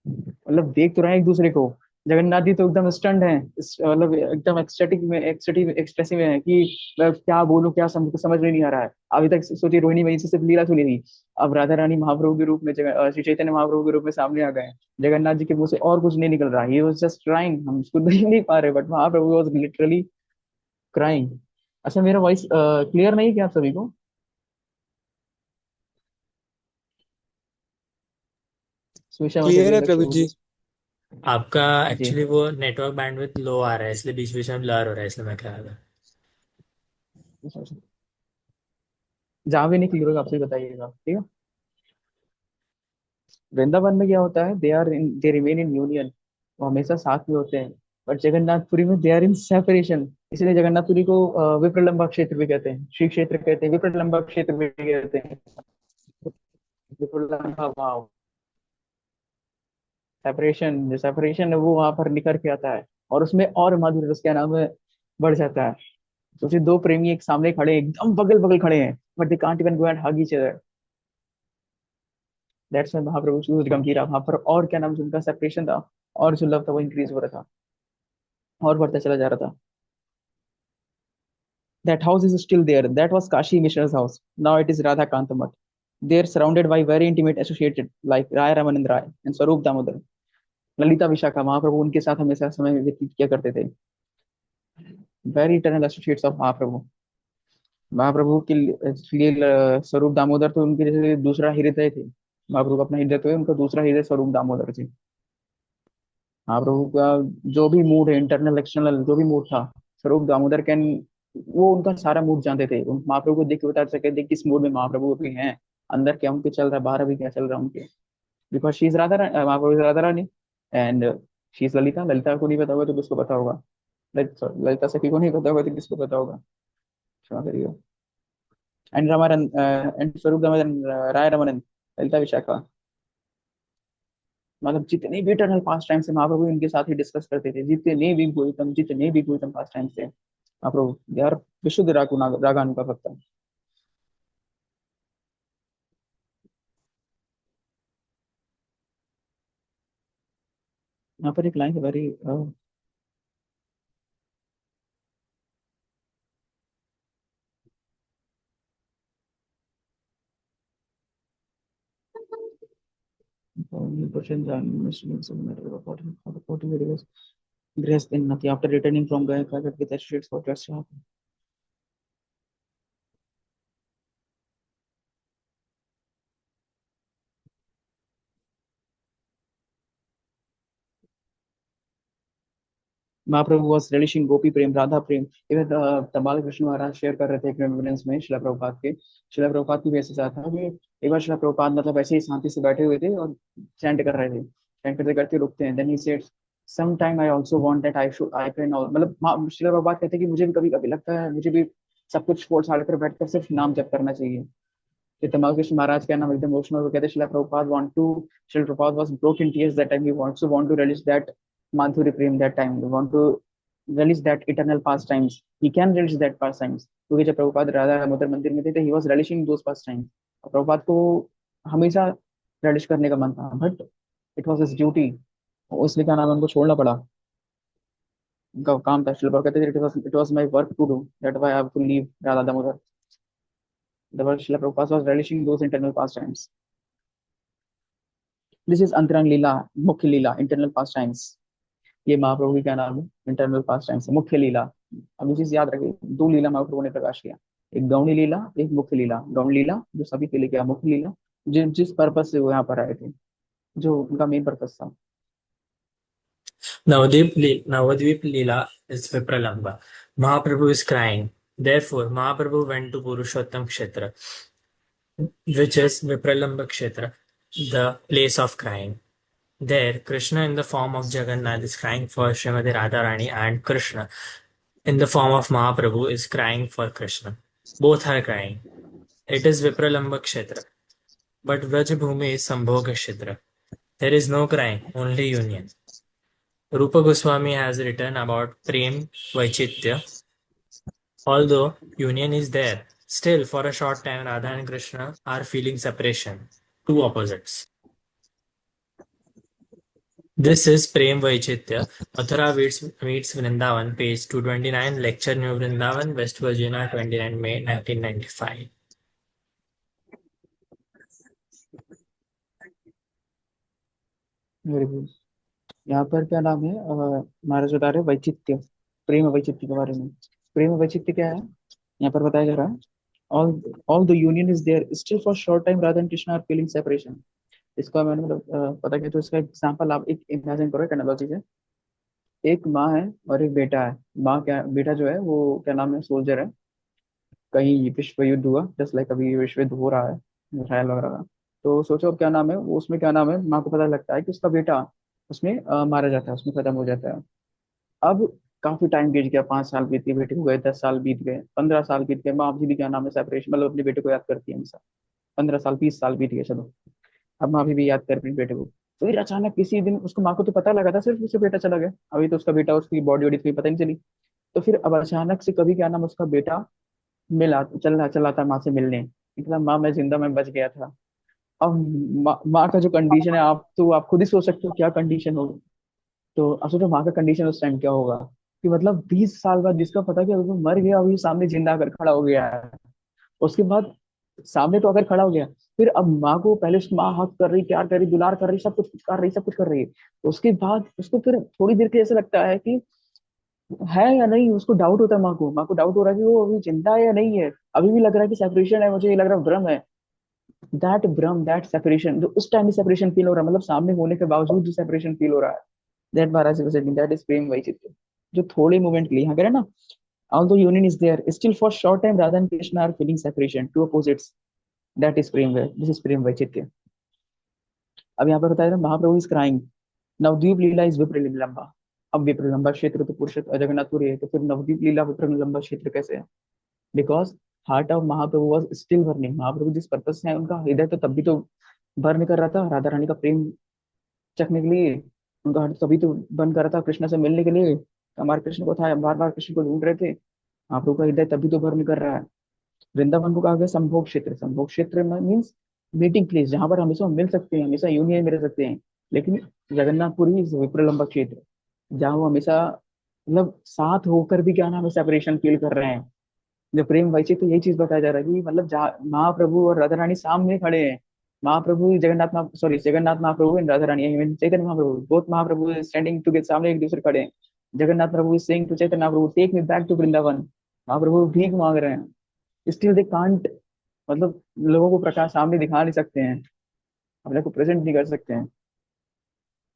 मतलब देख तो रहे हैं एक दूसरे को। जगन्नाथ जी तो एकदम स्टंड है, मतलब एकदम एक्सटेटिक में, एक्सटेटिव एक्सप्रेसिव में है कि मैं क्या बोलूं, क्या समझ में नहीं आ रहा है। अभी तक सोचिए, रोहिणी वहीं से सिर्फ लीला सुनी थी, अब राधा रानी महाप्रभु के रूप में, श्री चैतन्य महाप्रभु के रूप में सामने आ गए हैं। जगन्नाथ जी के मुंह से और कुछ नहीं निकल रहा, ही वाज जस्ट ट्राइंग, हम उसको देख नहीं पा रहे, but Mahaprabhu was literally crying. अच्छा, मेरा वॉइस क्लियर नहीं है क्या आप सभी को? सुषमा माता क्लियर जी, है लक्ष्मी प्रभु प्रभु जी। जी। आपका जी, एक्चुअली वो नेटवर्क बैंडविड्थ लो आ रहा है, इसलिए बीच बीच में ब्लर हो रहा है, इसलिए मैं कह रहा था। जहाँ भी नहीं क्लियर होगा आपसे बताइएगा, ठीक है। वृंदावन में क्या होता है, दे रिमेन इन यूनियन, वो हमेशा साथ में होते हैं। बट जगन्नाथपुरी में दे आर इन सेपरेशन, इसलिए जगन्नाथपुरी को विप्रलंबा क्षेत्र भी कहते हैं, श्री क्षेत्र कहते हैं, विप्रलंबा क्षेत्र भी कहते हैं, विप्रलंबा भाव। सेपरेशन, जो सेपरेशन है वो वहां पर निखर के आता है, और उसमें और माधुर्य रस क्या नाम है बढ़ जाता है। सोचिए दो प्रेमी एक सामने खड़े हैं, एकदम बगल बगल खड़े हैं, but they can't even go and hug each other. That's why Mahaprabhu choose Gambhira, वहां पर और क्या नाम, जो उनका सेपरेशन था और जो लव था वो इंक्रीज हो रहा था, और बढ़ता चला जा रहा था। That house is still there. That was Kashi Mishra's house. Now it is Radha Kantamat. They're surrounded by very intimate associated like Raya Ramanand Rai and Swarup Damodar. Lalita Vishakha, महाप्रभु उनके साथ हमेशा समय व्यतीत किया करते थे। वेरी इटर्नल एसोसिएट्स ऑफ महाप्रभु। महाप्रभु के लिए स्वरूप दामोदर तो उनके जैसे दूसरा हृदय थे। महाप्रभु का अपना हृदय तो है, उनका दूसरा हृदय स्वरूप दामोदर थे। महाप्रभु का जो भी मूड है, इंटरनल एक्सटर्नल जो भी मूड था, स्वरूप दामोदर कैन, वो उनका सारा मूड जानते थे। उन महाप्रभु को देख के बता सके थे किस मूड में महाप्रभु अभी हैं, अंदर क्या उनके चल रहा है, बाहर अभी क्या चल रहा है उनके। Because she is Radha Mahaprabhu is Radha Rani, and she is Lalita. Lalita को नहीं पता होगा तो किसको पता होगा? ललिता सखी को नहीं पता होगा तो किसको पता होगा? क्षमा करिए। एंड रामानंद एंड स्वरूप दामोदर, राय रामानंद, ललिता विशाखा, मतलब जितने भी इटर्नल पास्ट टाइम से महाप्रभु इनके साथ ही डिस्कस करते थे, जितने भी गुरुतम पास्ट टाइम से महाप्रभु, दे आर विशुद्ध रागानुगा भक्त। यहाँ पर एक लाइन है very, after returning from Gaya with associates for just Mahaprabhu was relishing gopi prem, Radha prem. Even तबाल कृष्ण महाराज शेयर कर रहे थे एक रेमिनिसेंस में शिला प्रभुपाद के। शिला प्रभुपाद की भी ऐसे साथ था कि एक बार शिला प्रभुपाद मतलब ऐसे ही शांति से बैठे हुए थे और चैंट कर रहे थे, चैंट करते करते रुकते हैं, then he said some time I also want that I can all, मतलब शिला प्रभुपाद कहते हैं कि मुझे भी कभी कभी लगता है मुझे भी सब कुछ छोड़ छाड़ कर बैठकर सिर्फ नाम जप करना चाहिए। फिर तमाल कृष्ण महाराज का नाम एकदम इमोशनल, वो कहते हैं शिला Prabhupada want to, Srila Prabhupada was broke in tears that time, he want to relish that माधुरी प्रेम that time, want to relish that eternal pastimes. He can relish that pastimes क्योंकि जब प्रभुपाद राधा दामोदर मंदिर में थे तो he was relishing those pastimes। और प्रभुपाद को हमेशा relish करने का मन था, but it was his duty, इसलिए क्या नाम है उनको छोड़ना पड़ा, उनका काम था। शिल कहते थे it was my work to do, that why I have to leave Radha Damodar. The word Srila Prabhupada was relishing those internal pastimes. This is अंतरंग लीला, मुख्य लीला, internal pastimes। ये महाप्रभु की क्या नाम है, इंटरनल पास टाइम से मुख्य लीला। अब ये चीज याद रखिए, दो लीला महाप्रभु ने प्रकाश किया, एक गौणी लीला, एक मुख्य लीला। गौणी लीला जो सभी के लिए किया, मुख्य लीला जिस पर्पस से वो यहाँ पर आए थे, जो उनका मेन पर्पस था। Navadvip Leela is Vipralamba. Mahaprabhu is crying. Therefore, Mahaprabhu went to Purushottam Kshetra, which is Vipralamba Kshetra, the place of crying. There, Krishna in the form of Jagannath is crying for Srimati Radharani, and Krishna in the form of Mahaprabhu is crying for Krishna. Both are crying. It is Vipralamba Kshetra. But Vrajabhumi is Sambhoga Kshetra. There is no crying, only union. Rupa Goswami has written about Prem Vaichitya. Although union is there, still for a short time Radha and Krishna are feeling separation, two opposites. This is Prem Vaichitya. Mathura meets Vrindavan, page 229, Lecture New Vrindavan, West Virginia, 29 May 1995. Very good. यहाँ पर क्या नाम है, महाराज बता रहे हैं वैचित्य, प्रेम वैचित्य के बारे में। प्रेम वैचित्य क्या है यहाँ पर बताया जा रहा है। All the union is there still for short time Radha and Krishna are feeling separation. इसका मैंने मतलब पता किया तो इसका एग्जांपल आप एक इमेजिन करो, एक एनालॉजी से। एक माँ है और एक बेटा है। माँ क्या, बेटा जो है वो क्या नाम है सोल्जर है, कहीं विश्व युद्ध हुआ, जस्ट लाइक अभी विश्व युद्ध हो रहा है इसराइल वगैरह का। तो सोचो अब क्या नाम है वो, उसमें क्या नाम है, माँ को पता लगता है कि उसका बेटा उसमें मारा जाता है, उसमें खत्म हो जाता है। अब काफी टाइम बीत गया, 5 साल बीत गए, बेटे को गए 10 साल बीत गए, 15 साल बीत गए, माँ अभी भी क्या नाम है सेपरेशन, मतलब अपने बेटे को याद करती है हमेशा। 15 साल 20 साल बीत गए, चलो अब माँ अभी भी याद कर रही है बेटे को। फिर अचानक किसी दिन उसको माँ को तो पता लगा था सिर्फ उसका बेटा चला गया, अभी तो उसका बेटा, उसकी बॉडी वॉडी थी पता नहीं चली। तो फिर अब अचानक से कभी क्या नाम उसका बेटा मिला, चल चला था माँ से मिलने, निकला माँ मैं जिंदा, मैं बच गया था। अब माँ का जो कंडीशन है, आप खुद ही सोच सकते हो क्या कंडीशन होगी। तो अब सोचो माँ का कंडीशन उस टाइम क्या होगा, कि मतलब 20 साल बाद जिसका पता कि अभी वो मर गया, अभी सामने जिंदा आकर खड़ा हो गया है। उसके बाद सामने तो अगर खड़ा हो गया, फिर अब माँ को पहले माँ हक कर रही, प्यार कर रही, दुलार कर रही, सब कुछ कर रही, सब कुछ कर रही है। उसके बाद उसको फिर थोड़ी देर के लिए ऐसा लगता है कि है या नहीं, उसको डाउट होता है, माँ को डाउट हो रहा है कि वो अभी जिंदा है या नहीं है। अभी भी लग रहा है कि सेपरेशन है, मुझे ये लग रहा है भ्रम है। दैट भ्रम, दैट सेपरेशन, जो उस टाइम भी सेपरेशन फील हो रहा है, मतलब सामने होने के बावजूद जो सेपरेशन फील हो रहा है, दैट महाराज दैट इज प्रेम वैचित्र्य। जो थोड़े मोमेंट के लिए यहाँ करें ना, although union is there, still for short time Radha and Krishna are feeling separation, two opposites, that is prem, this is prem vaichitya। अब यहाँ पर बताया ना, Mahaprabhu is crying, Navadwip lila is vipralambha. अब विप्रलंबा क्षेत्र तो पुरुषोत्तम जगन्नाथपुरी है, तो फिर नवद्वीप लीला विप्रलंबा क्षेत्र कैसे है? Because heart of Mahaprabhu was still burning. Mahaprabhu जिस पर्पज से है, उनका हृदय तो तब भी तो बर्न कर रहा था राधा रानी का प्रेम चखने के लिए। उनका हार्ट तभी तो बर्न कर रहा था कृष्ण से मिलने के लिए। हमारे कृष्ण को था, बार बार कृष्ण को ढूंढ रहे थे। महाप्रभु का हृदय तभी तो बर्न कर रहा है। वृंदावन को कहा गया संभोग क्षेत्र। संभोग क्षेत्र में मीन्स मीटिंग प्लेस, जहां पर हमेशा मिल सकते हैं, हमेशा यूनियन में रह सकते हैं। लेकिन जगन्नाथपुरी इज विप्रलंबा क्षेत्र, जहाँ वो हमेशा मतलब साथ होकर भी क्या नाम है सेपरेशन फील कर रहे हैं। जो प्रेम वैसे तो यही चीज बताया जा रहा है कि मतलब जहाँ महाप्रभु और राधा रानी सामने खड़े हैं। Mahaprabhu Jagannath Maha sorry Jagannath Mahaprabhu and Radha Rani, I mean Chaitanya Mahaprabhu, both Mahaprabhu standing together, सामने एक दूसरे खड़े हैं। Jagannath Prabhu is saying to Chaitanya Mahaprabhu, take me back to Vrindavan. Mahaprabhu भीख मांग रहे हैं, स्टिल दे कांट, मतलब लोगों को प्रकाश सामने दिखा नहीं सकते हैं, अपने को प्रेजेंट नहीं कर सकते हैं।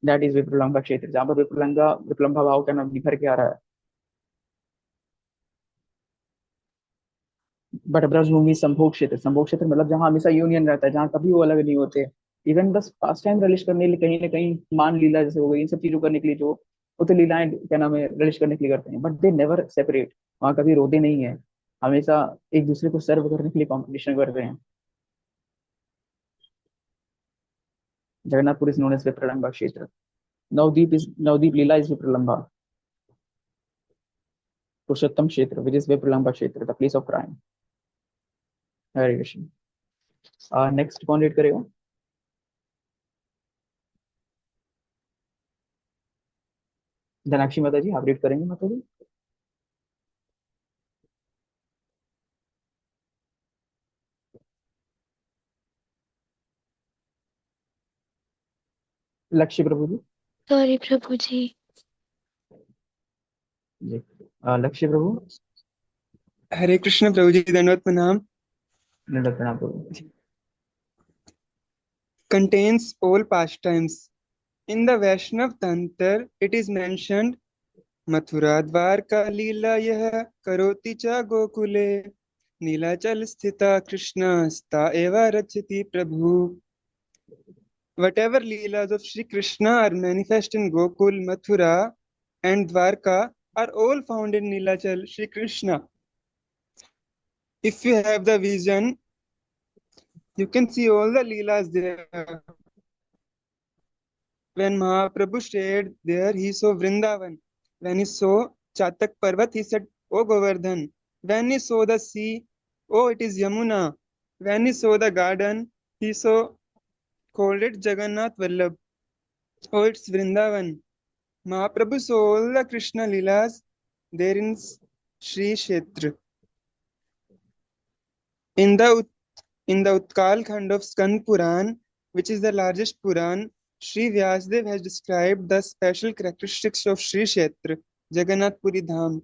दैट इज विप्रलंबा क्षेत्र, जहाँ पर विप्रलंबा भाव का नाम निखर के आ रहा है। बट ब्रजभूमि संभोग क्षेत्र, संभोग क्षेत्र मतलब जहाँ हमेशा यूनियन रहता है, जहाँ कभी वो अलग नहीं होते। इवन बस पास टाइम रिलीज करने के लिए कहीं ना कहीं मान लीला जैसे हो गई, इन सब चीजों करने के लिए जो वो तो लीलाएं क्या नाम है रिलीज करने के लिए करते हैं, बट दे नेवर सेपरेट। वहाँ कभी रोते नहीं है, हमेशा एक दूसरे को सर्व करने के लिए कॉम्पिटिशन कर रहे हैं। जगन्नाथपुर इज नोन एज विप्रलंबा क्षेत्र। नवदीप लीला इज विप्रलंबा पुरुषोत्तम क्षेत्र, विच इज विप्रलंबा क्षेत्र, the place of crime. Hare Krishna. Next कौन रीड करेगा? धनाक्षी माता जी, आप रीड करेंगे माता जी? लक्ष्य प्रभु जी। सॉरी प्रभु जी। जी लक्ष्य प्रभु। हरे कृष्ण प्रभु जी, दंडवत प्रणाम। दंडवत प्रणाम प्रभु। Contains all pastimes. In the Vaishnav Tantra, it is mentioned Mathura Dwarka लीला यह करोति च गोकुले नीलाचल स्थिता कृष्ण स्ता एव रचति प्रभु। Whatever leelas of Sri Krishna are manifest in Gokul, Mathura, and Dwarka are all found in Nilachal Sri Krishna. If you have the vision, you can see all the leelas there. When Mahaprabhu stayed there, he saw Vrindavan. When he saw Chatak Parvat, he said, "O Govardhan." When he saw the sea, "Oh, it is Yamuna." When he saw the garden, he called it Jagannath Vallabh. "Oh, it's Vrindavan." Mahaprabhu saw all the Krishna Leelas there in Sri Kshetra. In the Utkal Khand of Skand Puran, which is the largest Puran, Sri Vyasdev has described the special characteristics of Sri Kshetra, Jagannath Puri Dham.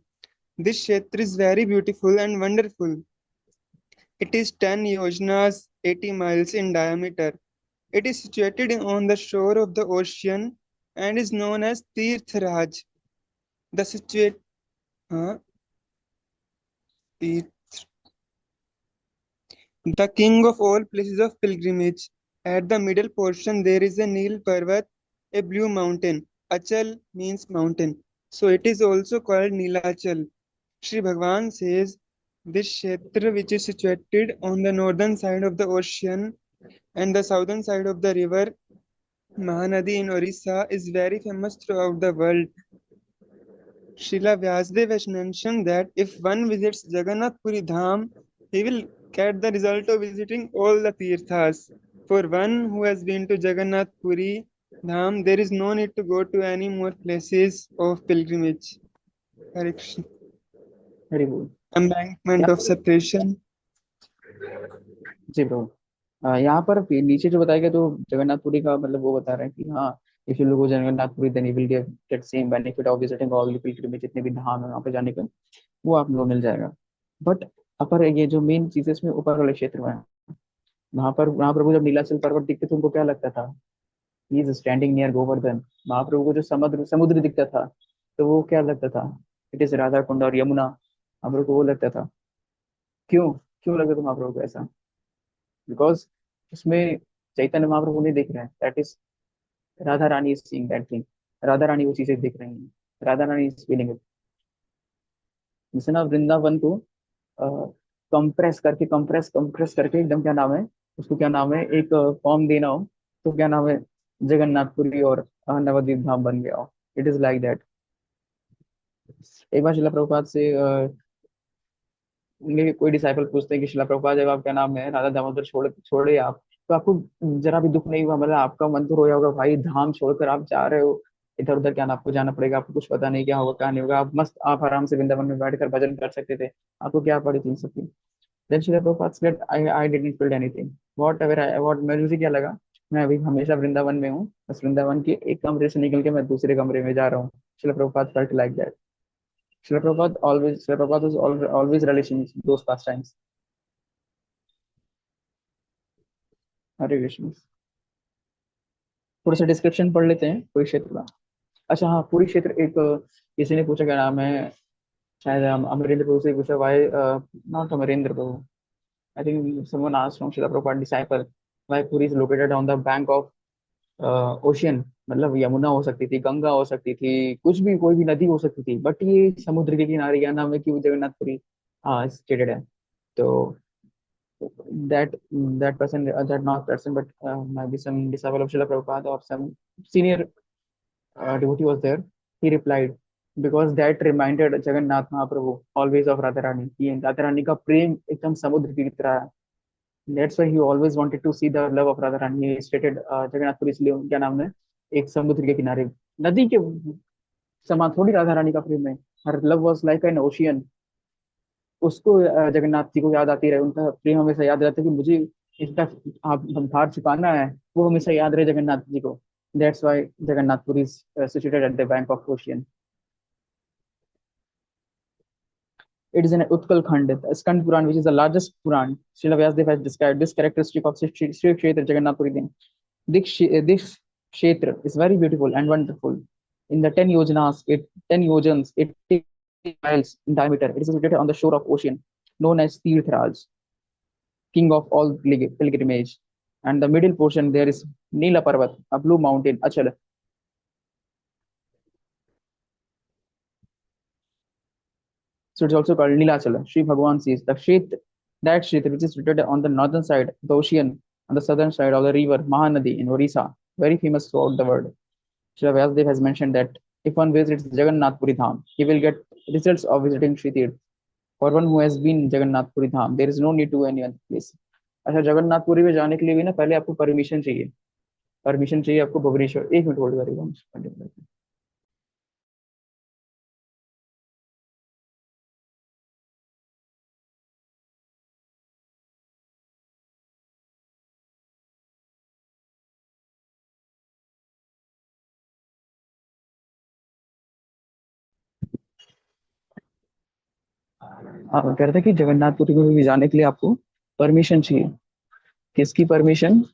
This Kshetra is very beautiful and wonderful. It is 10 yojanas, 80 miles in diameter. It is situated on the shore of the ocean and is known as Tirthraj. The the king of all places of pilgrimage. At the middle portion, there is a Nil Parvat, a blue mountain. Achal means mountain. So it is also called Nilachal. Sri Bhagavan says, this Kshetra, which is situated on the northern side of the ocean and the southern side of the river, Mahanadi in Orissa is very famous throughout the world. Srila Vyasdev has mentioned that if one visits Jagannath Puri Dham, he will get the result of visiting all the tirthas. For one who has been to Jagannath Puri Dham, there is no need to go to any more places of pilgrimage. Hare Krishna. Very good. Embankment यहाँ of separation. Ji bro, यहाँ पर नीचे जो बताया गया तो जगन्नाथपुरी का मतलब वो बता रहे हैं कि हाँ, इफ यू लोग Jagannathpuri then you will get same benefit of visiting all the pilgrimage, जितने भी धाम है वहाँ पे जाने का वो आप लोगों को मिल जाएगा। बट अपर ये जो मेन चीज है इसमें ऊपर वाले क्षेत्र में है, वहां प्रभु जब नीलाचल पर्वत दिखते थे उनको क्या लगता था? He is standing near Govardhan. Mahaprabhu को जो समुद्र समुद्र दिखता था तो वो क्या लगता था? इट इज राधा कुंड और यमुना। महाप्रभु को वो लगता था। क्यों? क्यों लगता था महाप्रभु को ऐसा? बिकॉज उसमें चैतन्य महाप्रभु नहीं देख रहे हैं, that is Radha Rani is seeing that thing. Radha Rani वो चीजें देख रही हैं, Radha Rani is feeling it. जैसे ना वृंदावन को कंप्रेस कंप्रेस करके एकदम क्या नाम है उसको, क्या नाम है, एक फॉर्म देना हो तो क्या नाम है, जगन्नाथपुरी और नवद्वीप धाम बन गया हो। It is like that. एक बार शिला प्रभुपाद से उनके कोई डिसाइपल पूछते हैं कि शिला प्रभुपाद जब आप क्या नाम है राधा दामोदर छोड़े आप, तो आपको जरा भी दुख नहीं हुआ? मतलब आपका मन तो रोया होगा भाई, धाम छोड़कर आप जा रहे हो इधर उधर, क्या नाम आपको जाना पड़ेगा, आपको कुछ पता नहीं क्या होगा क्या नहीं होगा, आप मस्त आप आराम से वृंदावन में बैठकर भजन कर सकते थे, आपको क्या पड़ी थी इन सब की? Then Shila Prabhupada said I didn't feel anything what ever I what, मुझे क्या लगा, मैं अभी हमेशा वृंदावन में हूँ, बस वृंदावन के एक कमरे से निकल के मैं दूसरे कमरे में जा रहा हूँ। शिला Prabhupada felt like that. Srila Prabhupada was always relishing those pastimes. हरे कृष्ण। थोड़ा सा डिस्क्रिप्शन पढ़ लेते हैं पूरी क्षेत्र का। अच्छा हाँ, पूरी क्षेत्र एक किसी ने पूछा क्या नाम है, शायद अमरेंद्र प्रभु से पूछा, why not Amarendra Prabhu, I think someone asked from Srila Prabhupada disciple why Puri is located on the bank of ocean. मतलब यमुना हो सकती थी, गंगा हो सकती थी, कुछ भी कोई भी नदी हो सकती थी, बट ये समुद्र के किनारे क्या नाम है कि वो जगन्नाथपुरी हाँ स्टेटेड है। तो that person, that not person but might be some disciple of Srila Prabhupada or some senior devotee was there. He replied because that reminded Jagannath Mahaprabhu always of Radharani कि Radharani का प्रेम एकदम समुद्र की तरह है। That's why he always wanted to see the love of Radharani. He stated Jagannathpuri इसलिए क्या नाम है, एक समुद्र के किनारे नदी के समान थोड़ी राधा रानी का प्रेम है। हर love was like an ocean. उसको जगन्नाथ जी को याद आती रहे, उनका प्रेम हमेशा याद रहता है कि मुझे इसका आप भार चुकाना है, वो हमेशा याद रहे जगन्नाथ जी को। That's why Jagannathpuri is situated at the bank of ocean. It is an Utkal Khand, Skand Puran, which is the largest Puran. Srila Vyasdev has described this characteristic of Sri Kshetra Jagannath Puri. This Kshetra is very beautiful and wonderful. In the 10 yojanas, 10 yojans, 80 miles in diameter, it is situated on the shore of ocean, known as Tirthraj, king of all pilgrimage. And the middle portion, there is Nila Parvat, a blue mountain, Achal. So it's also called Nilachala. Sri Bhagavan sees the Kshetra, that Kshetra which is situated on the northern side of the ocean, on the southern side of the river Mahanadi in Orissa, very famous throughout the world. Sri Vyasdev has mentioned that if one visits Jagannath Puri Dham, he will get results of visiting Sri Tirth. For one who has been Jagannath Puri Dham, there is no need to go any other place. अच्छा, जगन्नाथपुरी में जाने के लिए भी ना पहले आपको permission चाहिए, परमिशन चाहिए आपको भुवनेश्वर। एक मिनट होल्ड करिएगा। आप कह रहे थे कि जगन्नाथपुरी में भी जाने के लिए आपको परमिशन चाहिए। किसकी परमिशन?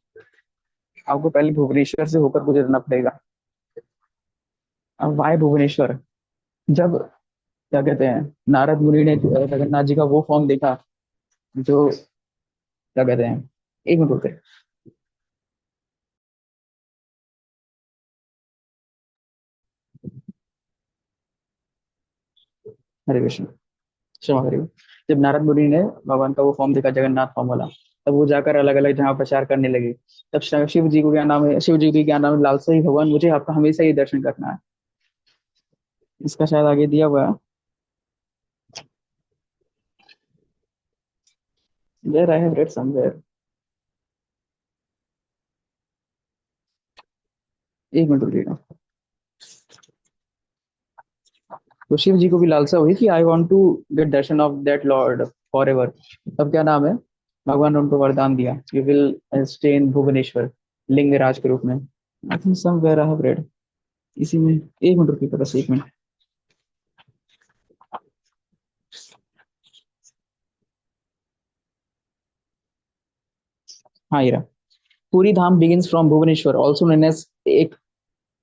आपको पहले भुवनेश्वर से होकर गुजरना पड़ेगा। अब वाई भुवनेश्वर? जब क्या कहते हैं नारद मुनि ने जगन्नाथ जी का वो फॉर्म देखा, जो क्या कहते हैं, एक मिनट रुके। हरे कृष्ण, क्षमा करिए। जब नारद मुनि ने भगवान का वो फॉर्म देखा जगन्नाथ फॉर्म वाला, तब वो जाकर अलग अलग जगह प्रचार करने लगे। तब शिव जी को क्या नाम है, शिव जी की क्या नाम है, लालसा ही भगवान मुझे आपका हमेशा ही दर्शन करना है। इसका शायद आगे दिया हुआ है। There I have read somewhere। एक मिनट रुकिएगा। तो शिव जी को भी लालसा हुई कि I want to get darshan of that lord forever. तब क्या नाम है, भगवान ने उनको वरदान दिया, you will stay in Bhubaneswar, Lingaraj के रूप में। I think somewhere I have read. इसी में एक मिनट रुकिएगा, बस एक मिनट। हाँ ये रहा। पूरी धाम begins from Bhubaneswar, also known as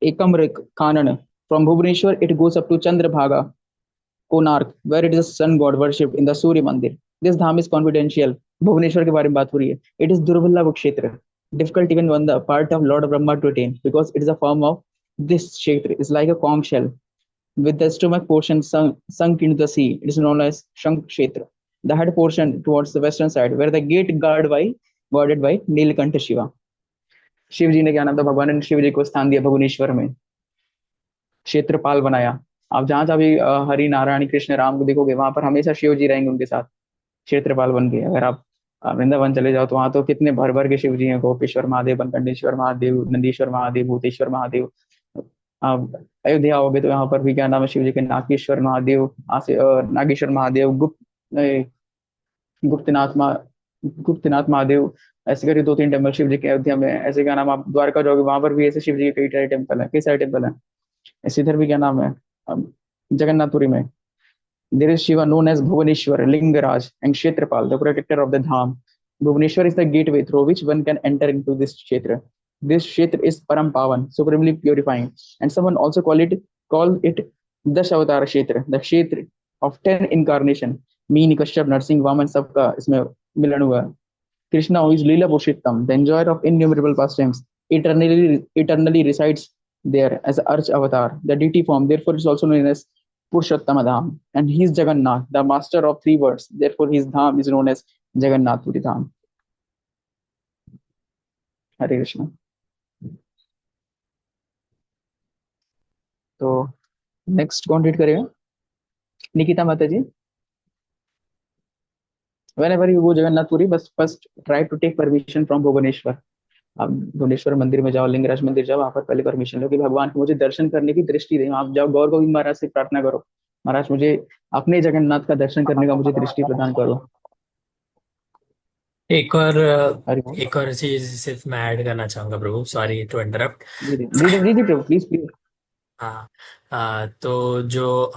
Ekamrik Kanan. From Bhubaneswar, it goes up to Chandrabhaga, Konark, where it is a sun god worshipped in the Surya Mandir. This dham is confidential। Bhubaneswar के बारे में बात हो रही है। It is दुर्लभ क्षेत्र, difficult even on the part of Lord Brahma to attain, because it is a form of, this क्षेत्र is like a conch shell with the stomach portion sunk into the sea. It is known as Shank Kshetra. The head portion towards the western side, where the gate guarded by Nilkantha Shiva। Shiv जी ने क्या नाम था, भगवान ने शिव जी को स्थान दिया भुवनेश्वर में, क्षेत्रपाल बनाया। आप जहां जहां भी हरि नारायण कृष्ण राम को देखोगे, वहां पर हमेशा शिव जी रहेंगे उनके साथ, क्षेत्रपाल बन के। अगर आप वृंदावन चले जाओ तो वहां तो कितने भर भर के शिव जी हैं, गोपेश्वर महादेव, बनकंडेश्वर महादेव, नंदीश्वर महादेव, भूतेश्वर महादेव। आप अयोध्या आओगे तो यहाँ पर भी क्या नाम है, शिव जी के नागेश्वर महादेव, नागेश्वर महादेव, गुप्तनाथ मा गुप्तनाथ महादेव, ऐसे करके दो तीन टेम्पल शिव जी के अयोध्या में। ऐसे क्या नाम, आप द्वारका जाओगे वहां पर भी ऐसे शिव जी के कई सारे टेम्पल है, कई सारे टेम्पल है। ऐसे इधर भी क्या नाम है, जगन्नाथपुरी में there is Shiva known as Bhuvaneshwar, Lingaraj, and Kshetrapal, the protector of the Dham. Bhuvaneshwar is the gateway through which one can enter into this Kshetra. This Kshetra is Param Pavan, supremely purifying, and someone also call it Dash Avatar Kshetra, the Kshetra of 10 incarnation। Meen Kashyap Narasimha Vamana सबका इसमें मिलन हुआ। Krishna, who is Leela Purushottam, the enjoyer of innumerable pastimes, eternally resides there as Arch Avatar, the deity form. Therefore, is also known as Purushottama Dham. And he is Jagannath, the master of three words. Therefore, his Dham is known as Jagannath Puri Dham। हरे कृष्ण। तो next कौन read करेगा, निकिता माता जी। whenever you go Jagannathpuri, बस first try to take permission from Bhubaneswar. आप भुवनेश्वर मंदिर में जाओ, लिंगराज मंदिर जाओ, वहां पर पहले परमिशन लो कि भगवान को मुझे दर्शन करने की दृष्टि दें। आप जाओ गौर गोविंद महाराज से प्रार्थना करो, महाराज मुझे अपने जगन्नाथ का दर्शन करने का मुझे दृष्टि प्रदान करो। एक और हरि ओम। एक और चीज सिर्फ मैं ऐड करना चाहूंगा प्रभु, सॉरी टू इंटरप्ट। जी जी जी जी जी प्रभु, प्लीज प्लीज। हाँ, तो जो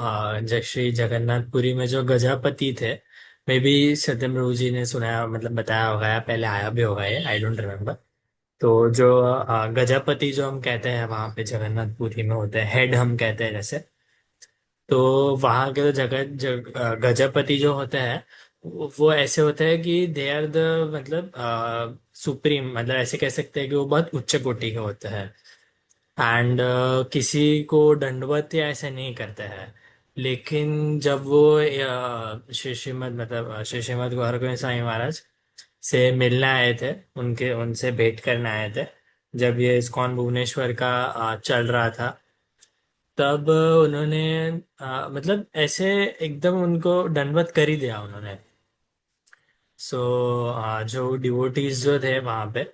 श्री जगन्नाथपुरी में जो गजापति थे, मे बी सत्यम प्रभु जी ने सुनाया, मतलब बताया होगा या पहले आया भी होगा, ये आई डोंट रिमेम्बर। तो जो गजापति जो हम कहते हैं वहां पे जगन्नाथपुरी में होते हैं, हेड हम कहते हैं जैसे। तो वहाँ के जो गजपति जो होते हैं, वो ऐसे होते हैं कि दे आर द, मतलब सुप्रीम, मतलब ऐसे कह सकते हैं कि वो बहुत उच्च कोटि के होते हैं। एंड किसी को दंडवत या ऐसे नहीं करते हैं। लेकिन जब वो श्री श्रीमद गौर गोविंद स्वामी महाराज से मिलने आए थे, उनके उनसे भेंट करने आए थे, जब ये इस्कॉन भुवनेश्वर का चल रहा था, तब उन्होंने मतलब ऐसे एकदम उनको दंडवत कर ही दिया उन्होंने। सो जो डिवोटीज जो थे वहां पे,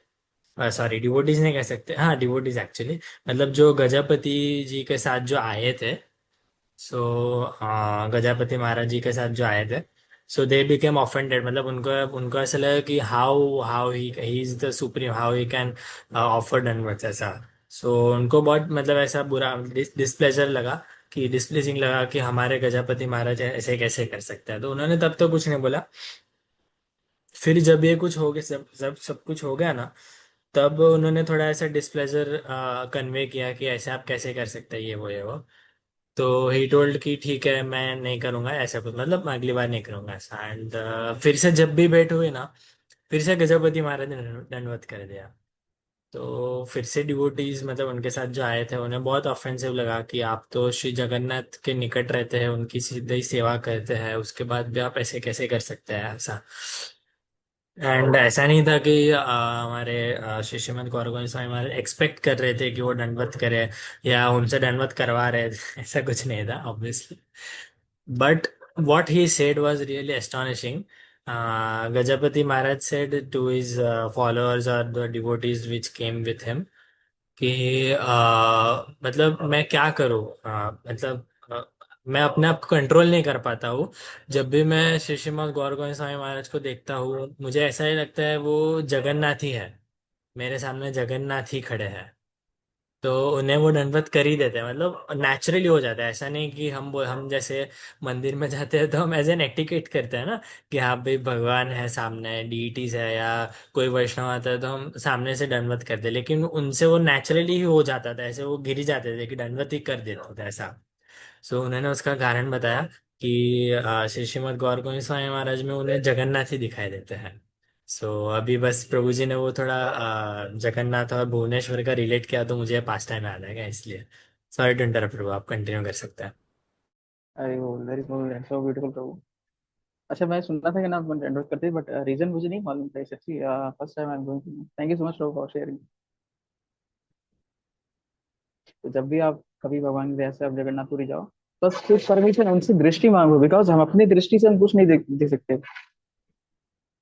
सॉरी डिवोटीज नहीं कह सकते, हाँ डिवोटीज एक्चुअली, मतलब जो गजापति जी के साथ जो आए थे, सो गजापति महाराज जी के साथ जो आए थे, सो दे बिकेम ऑफेंडेड। मतलब उनको उनको ऐसा लगा कि how how he is the supreme, how he can offer दंडवत ऐसा। सो उनको बहुत मतलब ऐसा बुरा डिसप्लेजर लगा, कि डिसप्लेजिंग लगा कि हमारे गजापति महाराज ऐसे कैसे कर सकते हैं। तो उन्होंने तब तो कुछ नहीं बोला। फिर जब ये कुछ हो गया, सब कुछ हो गया ना, तब उन्होंने थोड़ा ऐसा डिस्प्लेजर कन्वे किया कि ऐसे आप कैसे कर सकते हैं, ये वो। तो ही टोल्ड कि ठीक है मैं नहीं करूंगा ऐसा कुछ, मतलब मैं अगली बार नहीं करूंगा ऐसा। एंड फिर से जब भी भेंट हुई ना, फिर से गजपति महाराज ने दंडवत कर दिया। तो फिर से डिवोटीज, मतलब उनके साथ जो आए थे, उन्हें बहुत ऑफेंसिव लगा कि आप तो श्री जगन्नाथ के निकट रहते हैं, उनकी सीधी सेवा करते हैं, उसके बाद भी आप ऐसे कैसे कर सकते हैं ऐसा। एंड ऐसा नहीं था कि हमारे शिष्यमन कौर गोविंद स्वामी महाराज एक्सपेक्ट कर रहे थे कि वो दंडवत करे या उनसे दंडवत करवा रहे थे। ऐसा कुछ नहीं था obviously, but what he said was really astonishing. Gajapati Maharaj said to his followers or the devotees which came with him कि मतलब मैं क्या करूँ, मतलब मैं अपने आप को कंट्रोल नहीं कर पाता हूँ। जब भी मैं श्री श्रीमद गौर गोविंद स्वामी महाराज को देखता हूँ मुझे ऐसा ही लगता है वो जगन्नाथ ही है, मेरे सामने जगन्नाथ ही खड़े हैं। तो उन्हें वो दंडवत कर ही देते हैं, मतलब नेचुरली हो जाता है। ऐसा नहीं कि हम जैसे मंदिर में जाते हैं तो हम एज एन एटिकेट करते हैं ना कि हाँ भाई भगवान है सामने, डीटीज है या कोई वैष्णव आता है तो हम सामने से दंडवत करते हैं, लेकिन उनसे वो नेचुरली ही हो जाता था, ऐसे वो गिर ही जाते थे कि दंडवत ही कर देते थे ऐसा। सो उन्होंने उसका कारण बताया कि श्री श्रीमद गौर गोविंद स्वामी महाराज में उन्हें जगन्नाथ ही दिखाई देते हैं। सो अभी बस प्रभु जी ने वो थोड़ा जगन्नाथ और भुवनेश्वर का रिलेट किया तो मुझे पास टाइम याद आएगा, इसलिए सॉरी टू इंटरप्ट प्रभु, आप कंटिन्यू कर सकते हैं। अरे वो वेरी सो ब्यूटीफुल प्रभु। अच्छा, मैं सुनना था कि ना अपन एंडोर्स करते, बट रीजन मुझे नहीं मालूम था सच्ची। First time I am going to. Thank you so much for sharing. तो जब भी आप कभी भगवान की दया से आप जगन्नाथपुरी जाओ, बस कुछ परमिशन उनसे दृष्टि मांगो, बिकॉज हम अपनी दृष्टि से हम कुछ नहीं देख सकते।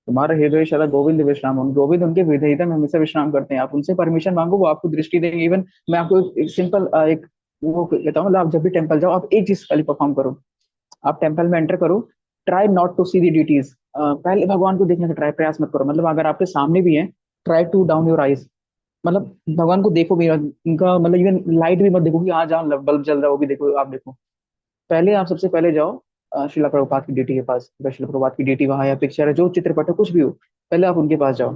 तुम्हारा हृदय सदा गोविंद विश्राम, उन गोविंद उनके हृदय में हमेशा विश्राम करते हैं। आप उनसे परमिशन मांगो, वो आपको दृष्टि देंगे। इवन मैं आपको एक सिंपल एक वो कहता हूँ, मतलब आप जब भी टेम्पल जाओ आप एक चीज खाली परफॉर्म करो। आप टेम्पल में एंटर करो, try not to see the deities. पहले भगवान को देखने का ट्राई प्रयास मत करो। मतलब अगर आपके सामने भी है, try to down your eyes. मतलब भगवान को देखो भी, उनका मतलब इवन लाइट भी मत देखो कि हाँ जहाँ बल्ब जल रहा है वो भी देखो, आप देखो। पहले आप सबसे पहले जाओ शिला प्रभुपाद की डीटी के पास। अगर शिला प्रभुपाद की डीटी वहां या पिक्चर है, जो चित्रपट है, कुछ भी हो, पहले आप उनके पास जाओ।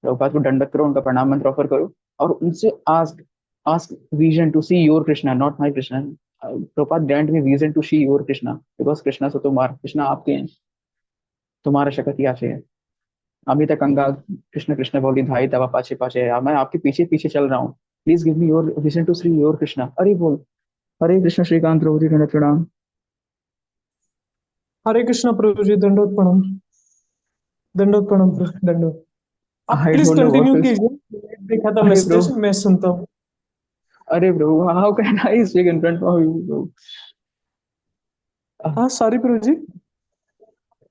प्रभुपाद को दंडवत करो, उनका प्रणाम मंत्र ऑफर करो, और उनसे ask ask vision to see your Krishna, not my Krishna. Prabhupada grant me vision to see your Krishna, because Krishna से तुम्हारा कृष्णा आपके हैं, तुम्हारा शक्ति आशे है। अमित गंगा कृष्ण कृष्ण बोली धाई तवा पाछे पाछे है, मैं आपके पीछे पीछे चल रहा हूँ। Please give me your vision to see your Krishna. अरे बोल, हरे कृष्ण श्रीकांत प्रभु जी प्रणाम। हरे कृष्णा प्रभु जी, दंडोत प्रणाम। दंडोत प्रणाम प्रभु, दंडोत। आप I please don't know what continue to. कीजिए, मैंने देखा था अरे ब्रो, मैसेज, मैं सुनता हूँ। अरे bro, how can I speak in front of you bro? हाँ सॉरी प्रभु जी,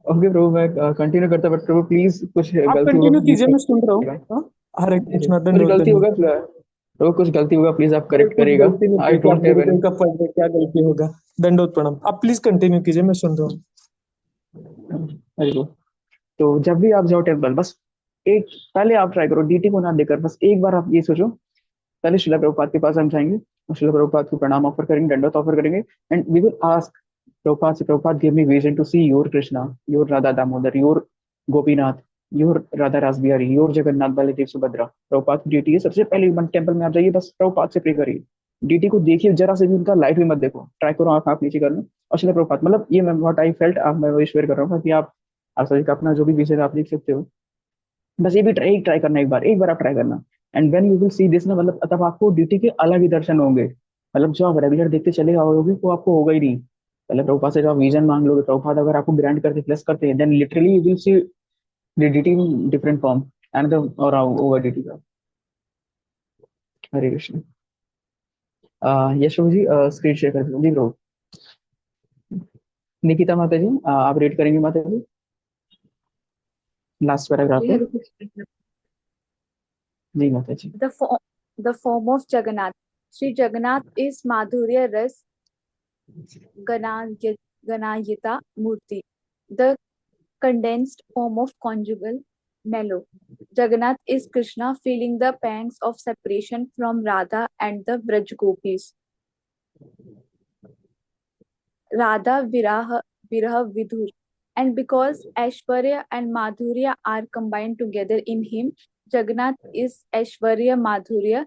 ओके ब्रो, मैं कंटिन्यू करता, बट ब्रो प्लीज कुछ आप गलती होगा कंटिन्यू प्लीज कीजिए, मैं सुन रहा हूँ। करिएगा। हाँ, हरे कृष्णा, कुछ दंडोत गलती होगा दंडोत। ब्रो, कुछ गलती होगा प्लीज आप अरे करेक्ट कुछ करिएगा। गलती नहीं आई होगी, आप डोंट हैव गुरुदेव एनी। का पद है, क्या गलती होगा। दंडोत प्रणाम, आप प्लीज कंटिन्यू कीजिए, मैं सुन रहा हूँ। अरे ब्रो, तो जब भी आप जाओ टेम्पल, बस एक पहले आप ट्राई करो डीटी को ना देकर, बस एक बार आप ये सोचो, पहले शिला प्रभुपाद के पास हम जाएंगे और शिला प्रभुपाद को प्रणाम ऑफर करेंगे, दंडवत ऑफर करेंगे, and we will ask Prabhupada से, Prabhupada give me vision to see your Krishna, your Radha Damodar, your Gopinath, your Radha Ras Bihari, your Jagannath Baladev Subhadra. Prabhupada की डीटी है, सबसे पहले मन टेम्पल में आप जाइए, बस प्रभुपाद से प्रे करिए। डीटी को देखिए, जरा से भी उनका लाइट भी मत देखो, ट्राई करो आंख आप नीचे करना। और शिला प्रभुपाद, मतलब ये मैं व्हाट आई फेल्ट, आप मैं वही शेयर कर रहा हूँ कि आप सभी का अपना जो भी विजन आप लिख सकते हो। बस ये भी ट्राई ट्राई करना, एक बार आप ट्राई करना। And when you will see this ना, मतलब तब आपको ड्यूटी के अलग ही दर्शन होंगे। मतलब जो आप रेगुलर देखते चले आओगे वो आपको होगा ही नहीं। पहले प्रभुपाद से जो आप विजन मांग लोगे, प्रभुपाद अगर आपको ग्रांट करते प्लस करते हैं, then literally you will see duty in different form and the और ओवर ड्यूटी का। हरे कृष्ण। यशो जी स्क्रीन शेयर कर दीजिए ब्रो। निकिता माता जी, आप रीड करेंगे माता जी लास्ट पैराग्राफ जी पे? हरे कृष्ण। जी माता जी। The form of Jagannath. Sri Jagannath is Madhurya Ras Ganayita Murti, the condensed form of conjugal mellow. Jagannath is Krishna feeling the pangs of separation from Radha and the Braj Gopis. Radha Viraha Vidhur. And because Aishwarya and Madhurya are combined together in him, Jagannath is Aishwarya Madhurya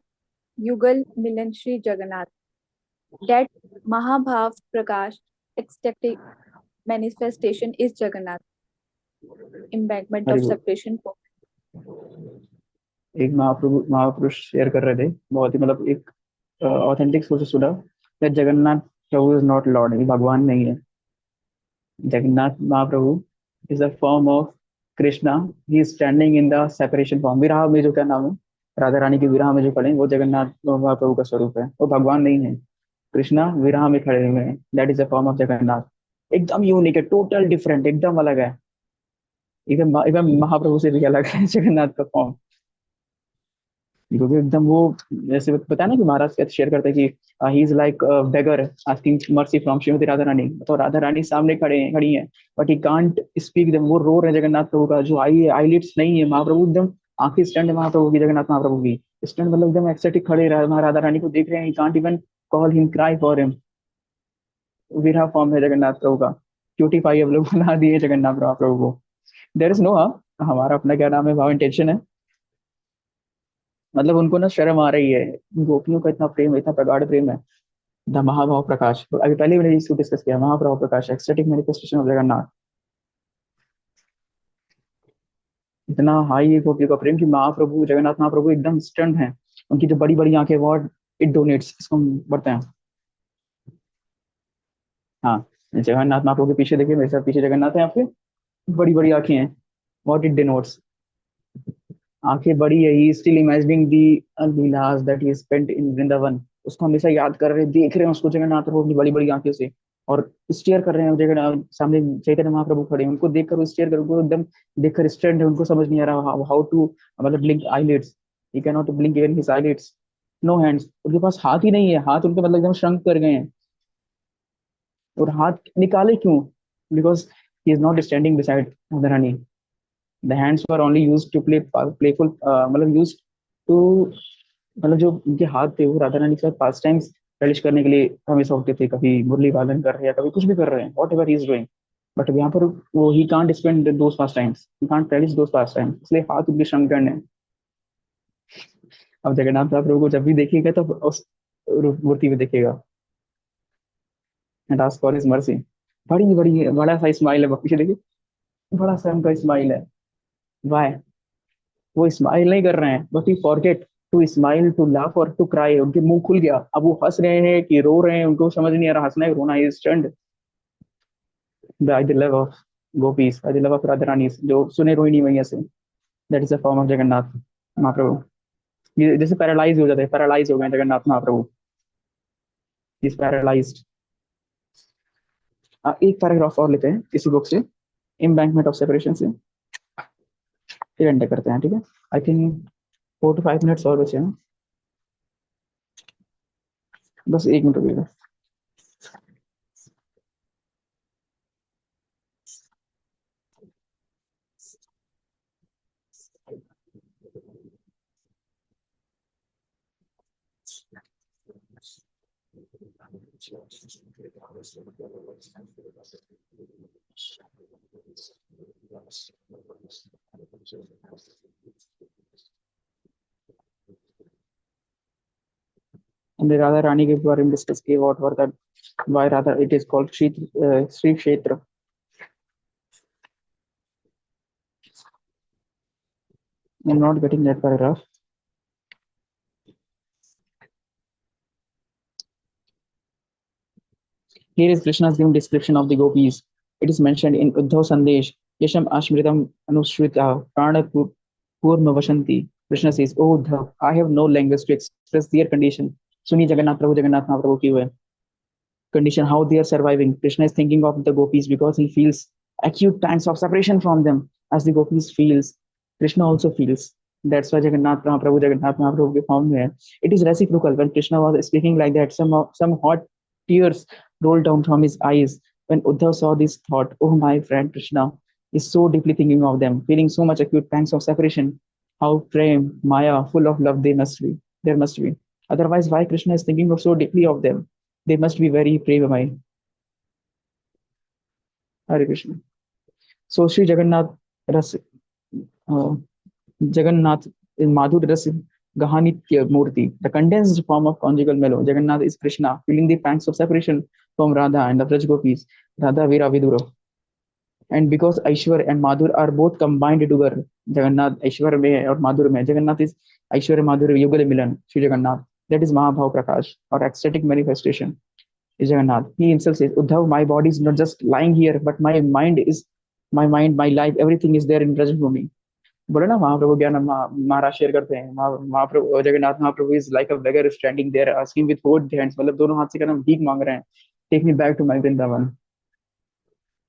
Yugal Milan Shri Jagannath. That Mahabhav Prakash ecstatic manifestation is Jagannath. Embankment Hari of बोल। separation. एक महापुरुष share कर रहे थे, बहुत ही मतलब एक authentic सोच सुना, that Jagannath Prabhu is not lord, ये भगवान नहीं है। Jagannath Mahaprabhu is a form of Krishna he is standing in the separation form. विराह में जो क्या नाम है, राधा रानी के विराह में जो खड़े हैं वो जगन्नाथ महाप्रभु का स्वरूप है, वो भगवान नहीं है। कृष्णा विराह में खड़े हुए हैं, that is the form of Jagannath. एकदम यूनिक है, टोटल डिफरेंट, एकदम अलग है, एकदम महाप्रभु से भी अलग है जगन्नाथ का फॉर्म। क्योंकि एकदम वो, जैसे पता है ना कि महाराज क्या शेयर करते हैं कि he is like beggar asking mercy from Shrimati Radha Rani. तो राधा रानी सामने खड़ी हैं, but he can't speak them, वो रो रहे हैं जगन्नाथ प्रभु का जो आईलिड्स नहीं है। महाप्रभु एकदम आंखें स्टैंड है महाप्रभु की, जगन्नाथ महाप्रभु की स्टैंड, मतलब एकदम एक्साइटेड खड़े राधा रानी को देख रहे हैं। He can't even call him, cry for him. विरहा फॉर्म है जगन्नाथ प्रभु का, क्यूटीफाई हम लोग बना दिए जगन्नाथ प्रभु को। देर इज नो हमारा अपना क्या नाम है, भाव इंटेंशन है। मतलब उनको ना शर्म आ रही है, गोपियों का इतना प्रेम, इतना प्रगाढ़ प्रेम है। द महाभाव प्रकाश, अभी पहले मैंने इसको डिस्कस किया, महाभाव प्रकाश एक्सटेटिक मैनिफेस्टेशन ऑफ जगन्नाथ। इतना हाई है गोपियों का प्रेम कि महाप्रभु, जगन्नाथ महाप्रभु एकदम स्टंट हैं। उनकी जो बड़ी बड़ी आंखें, व्हाट इट डोनेट्स, इसको हम पढ़ते हैं। हाँ, जगन्नाथ महाप्रभु के पीछे देखिए, मेरे साथ पीछे जगन्नाथ है आपके, बड़ी बड़ी आंखें हैं, व्हाट इट डिनोट्स। आंखें बड़ी है, he still imagining the leelas that he spent in Vrindavan. उसको हमेशा याद कर रहे, देख रहे हैं उसको जगन्नाथ प्रभु अपनी बड़ी बड़ी आंखों से, और स्टेयर कर रहे हैं। जगन्नाथ सामने चैतन्य महाप्रभु खड़े हैं, उनको देखकर वो स्टेयर कर, उनको एकदम देखकर स्टैंड है, उनको समझ नहीं आ रहा हाउ टू, मतलब blink eyelids. He can not blink even his eyelids. No hands, उनके पास हाथ ही नहीं है, हाथ उनके मतलब एकदम श्रंक कर गए हैं। और हाथ निकाले क्यों? Because he is not standing beside Radha Rani. The hands were only used to playful, मतलब used to, मतलब जो उनके हाथ थे वो राधा रानी के साथ पास टाइम्स relish करने के लिए हमेशा होते थे। कभी मुरली वादन कर रहे हैं, कभी कुछ भी कर रहे हैं, what ever he is doing. But यहाँ पर वो he can't spend those pass times, he can't relish those pass times, इसलिए हाथ उनके शंकरन है। अब जगन्नाथ प्रभु को जब भी देखेगा तो उस मूर्ति में देखेगा, and ask for his mercy. बड़ी बड़ी बड़ा सा स्माइल है, पीछे देखिए, बड़ा सा उनका स्माइल है। वाई? वो स्माइल नहीं कर रहे हैं, but he forget to smile, to laugh और टू क्राई। उनके मुंह खुल गया, अब वो हंस रहे हैं कि रो रहे हैं, उनको समझ नहीं आ रहा हंसना है रोना। Is stand by the love of gopis, by the love of Radha Rani, जो सुने रोहिणी मैया से। That is the form of Jagannath Mahaprabhu. ये जैसे पैरालाइज हो जाते हैं, पैरालाइज हो गए जगन्नाथ महाप्रभु, इज पैरालाइज्ड। एक पैराग्राफ और लेते हैं इसी बुक से, एम्बैंकमेंट ऑफ सेपरेशन से, फिर एंड करते हैं, ठीक है? आई थिंक 4 to 5 मिनट्स और बचे हैं, बस 1 मिनट रुकिएगा। हमने राधा रानी के बारे में डिस्कस किया, what were that, why Radha it is called Shri Kshetra. I am not getting that paragraph. Here is Krishna's given description of the gopis. It is mentioned in Uddhav Sandesh, Yasham Ashmritam Anushrita Prana Purma Vashanti. Krishna says, "Oh Uddhav, I have no language to express their condition." Suni Jagannath Mahaprabhu ki हुए condition, how they are surviving. Krishna is thinking of the gopis because he feels acute pangs of separation from them, as the gopis feels. Krishna also feels. That's why Jagannath Mahaprabhu के form में है. It is reciprocal. When Krishna was speaking like that, some hot tears rolled down from his eyes when Uddhav saw this thought. Oh, my friend Krishna is so deeply thinking of them, feeling so much acute pangs of separation. How prem, Maya, full of love they must be. There must be. Otherwise, why Krishna is thinking of so deeply of them? They must be very premamai. Hare Krishna. So Sri Jagannath Ras, Jagannath is Madhur Ras Gahanitya Murti, the condensed form of conjugal mellow. Jagannath is Krishna, feeling the pangs of separation from Radha and the Vraj Gopis, Radha Veera Vidura. And because Aishwar and Madhur are both combined together, Jagannath Aishwar mein और Madhur mein, Jagannath is Aishwar Madhur Yugal Milan, Sri Jagannath. That is Mahabhav Prakash, or ecstatic manifestation is Jagannath. He himself says, Uddhav, my body is not just lying here, but my mind is my mind, my life, everything is there in Brajbhumi. बोले ना Mahaprabhu Gyan Maharaj share करते हैं, Mahaprabhu Jagannath Mahaprabhu is like a beggar standing there asking with both hands, मतलब दोनों हाथ से क्या नाम भीख मांग रहे हैं, take me back to my Vrindavan.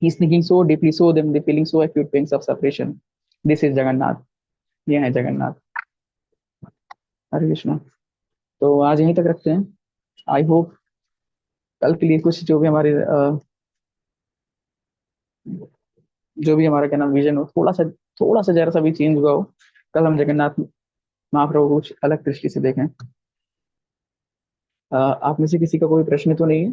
He is thinking so deeply, so them the feeling so acute pains of separation. This is Jagannath, ये है जगन्नाथ। हरे कृष्णा। तो आज यहीं तक रखते हैं। आई होप कल के लिए कुछ जो भी हमारे जो भी हमारा क्या नाम विजन हो, थोड़ा सा जरा सा भी चेंज हुआ हो, कल हम जगन्नाथ महाप्रभु को कुछ अलग दृष्टि से देखें। आप में से किसी का कोई प्रश्न तो नहीं है?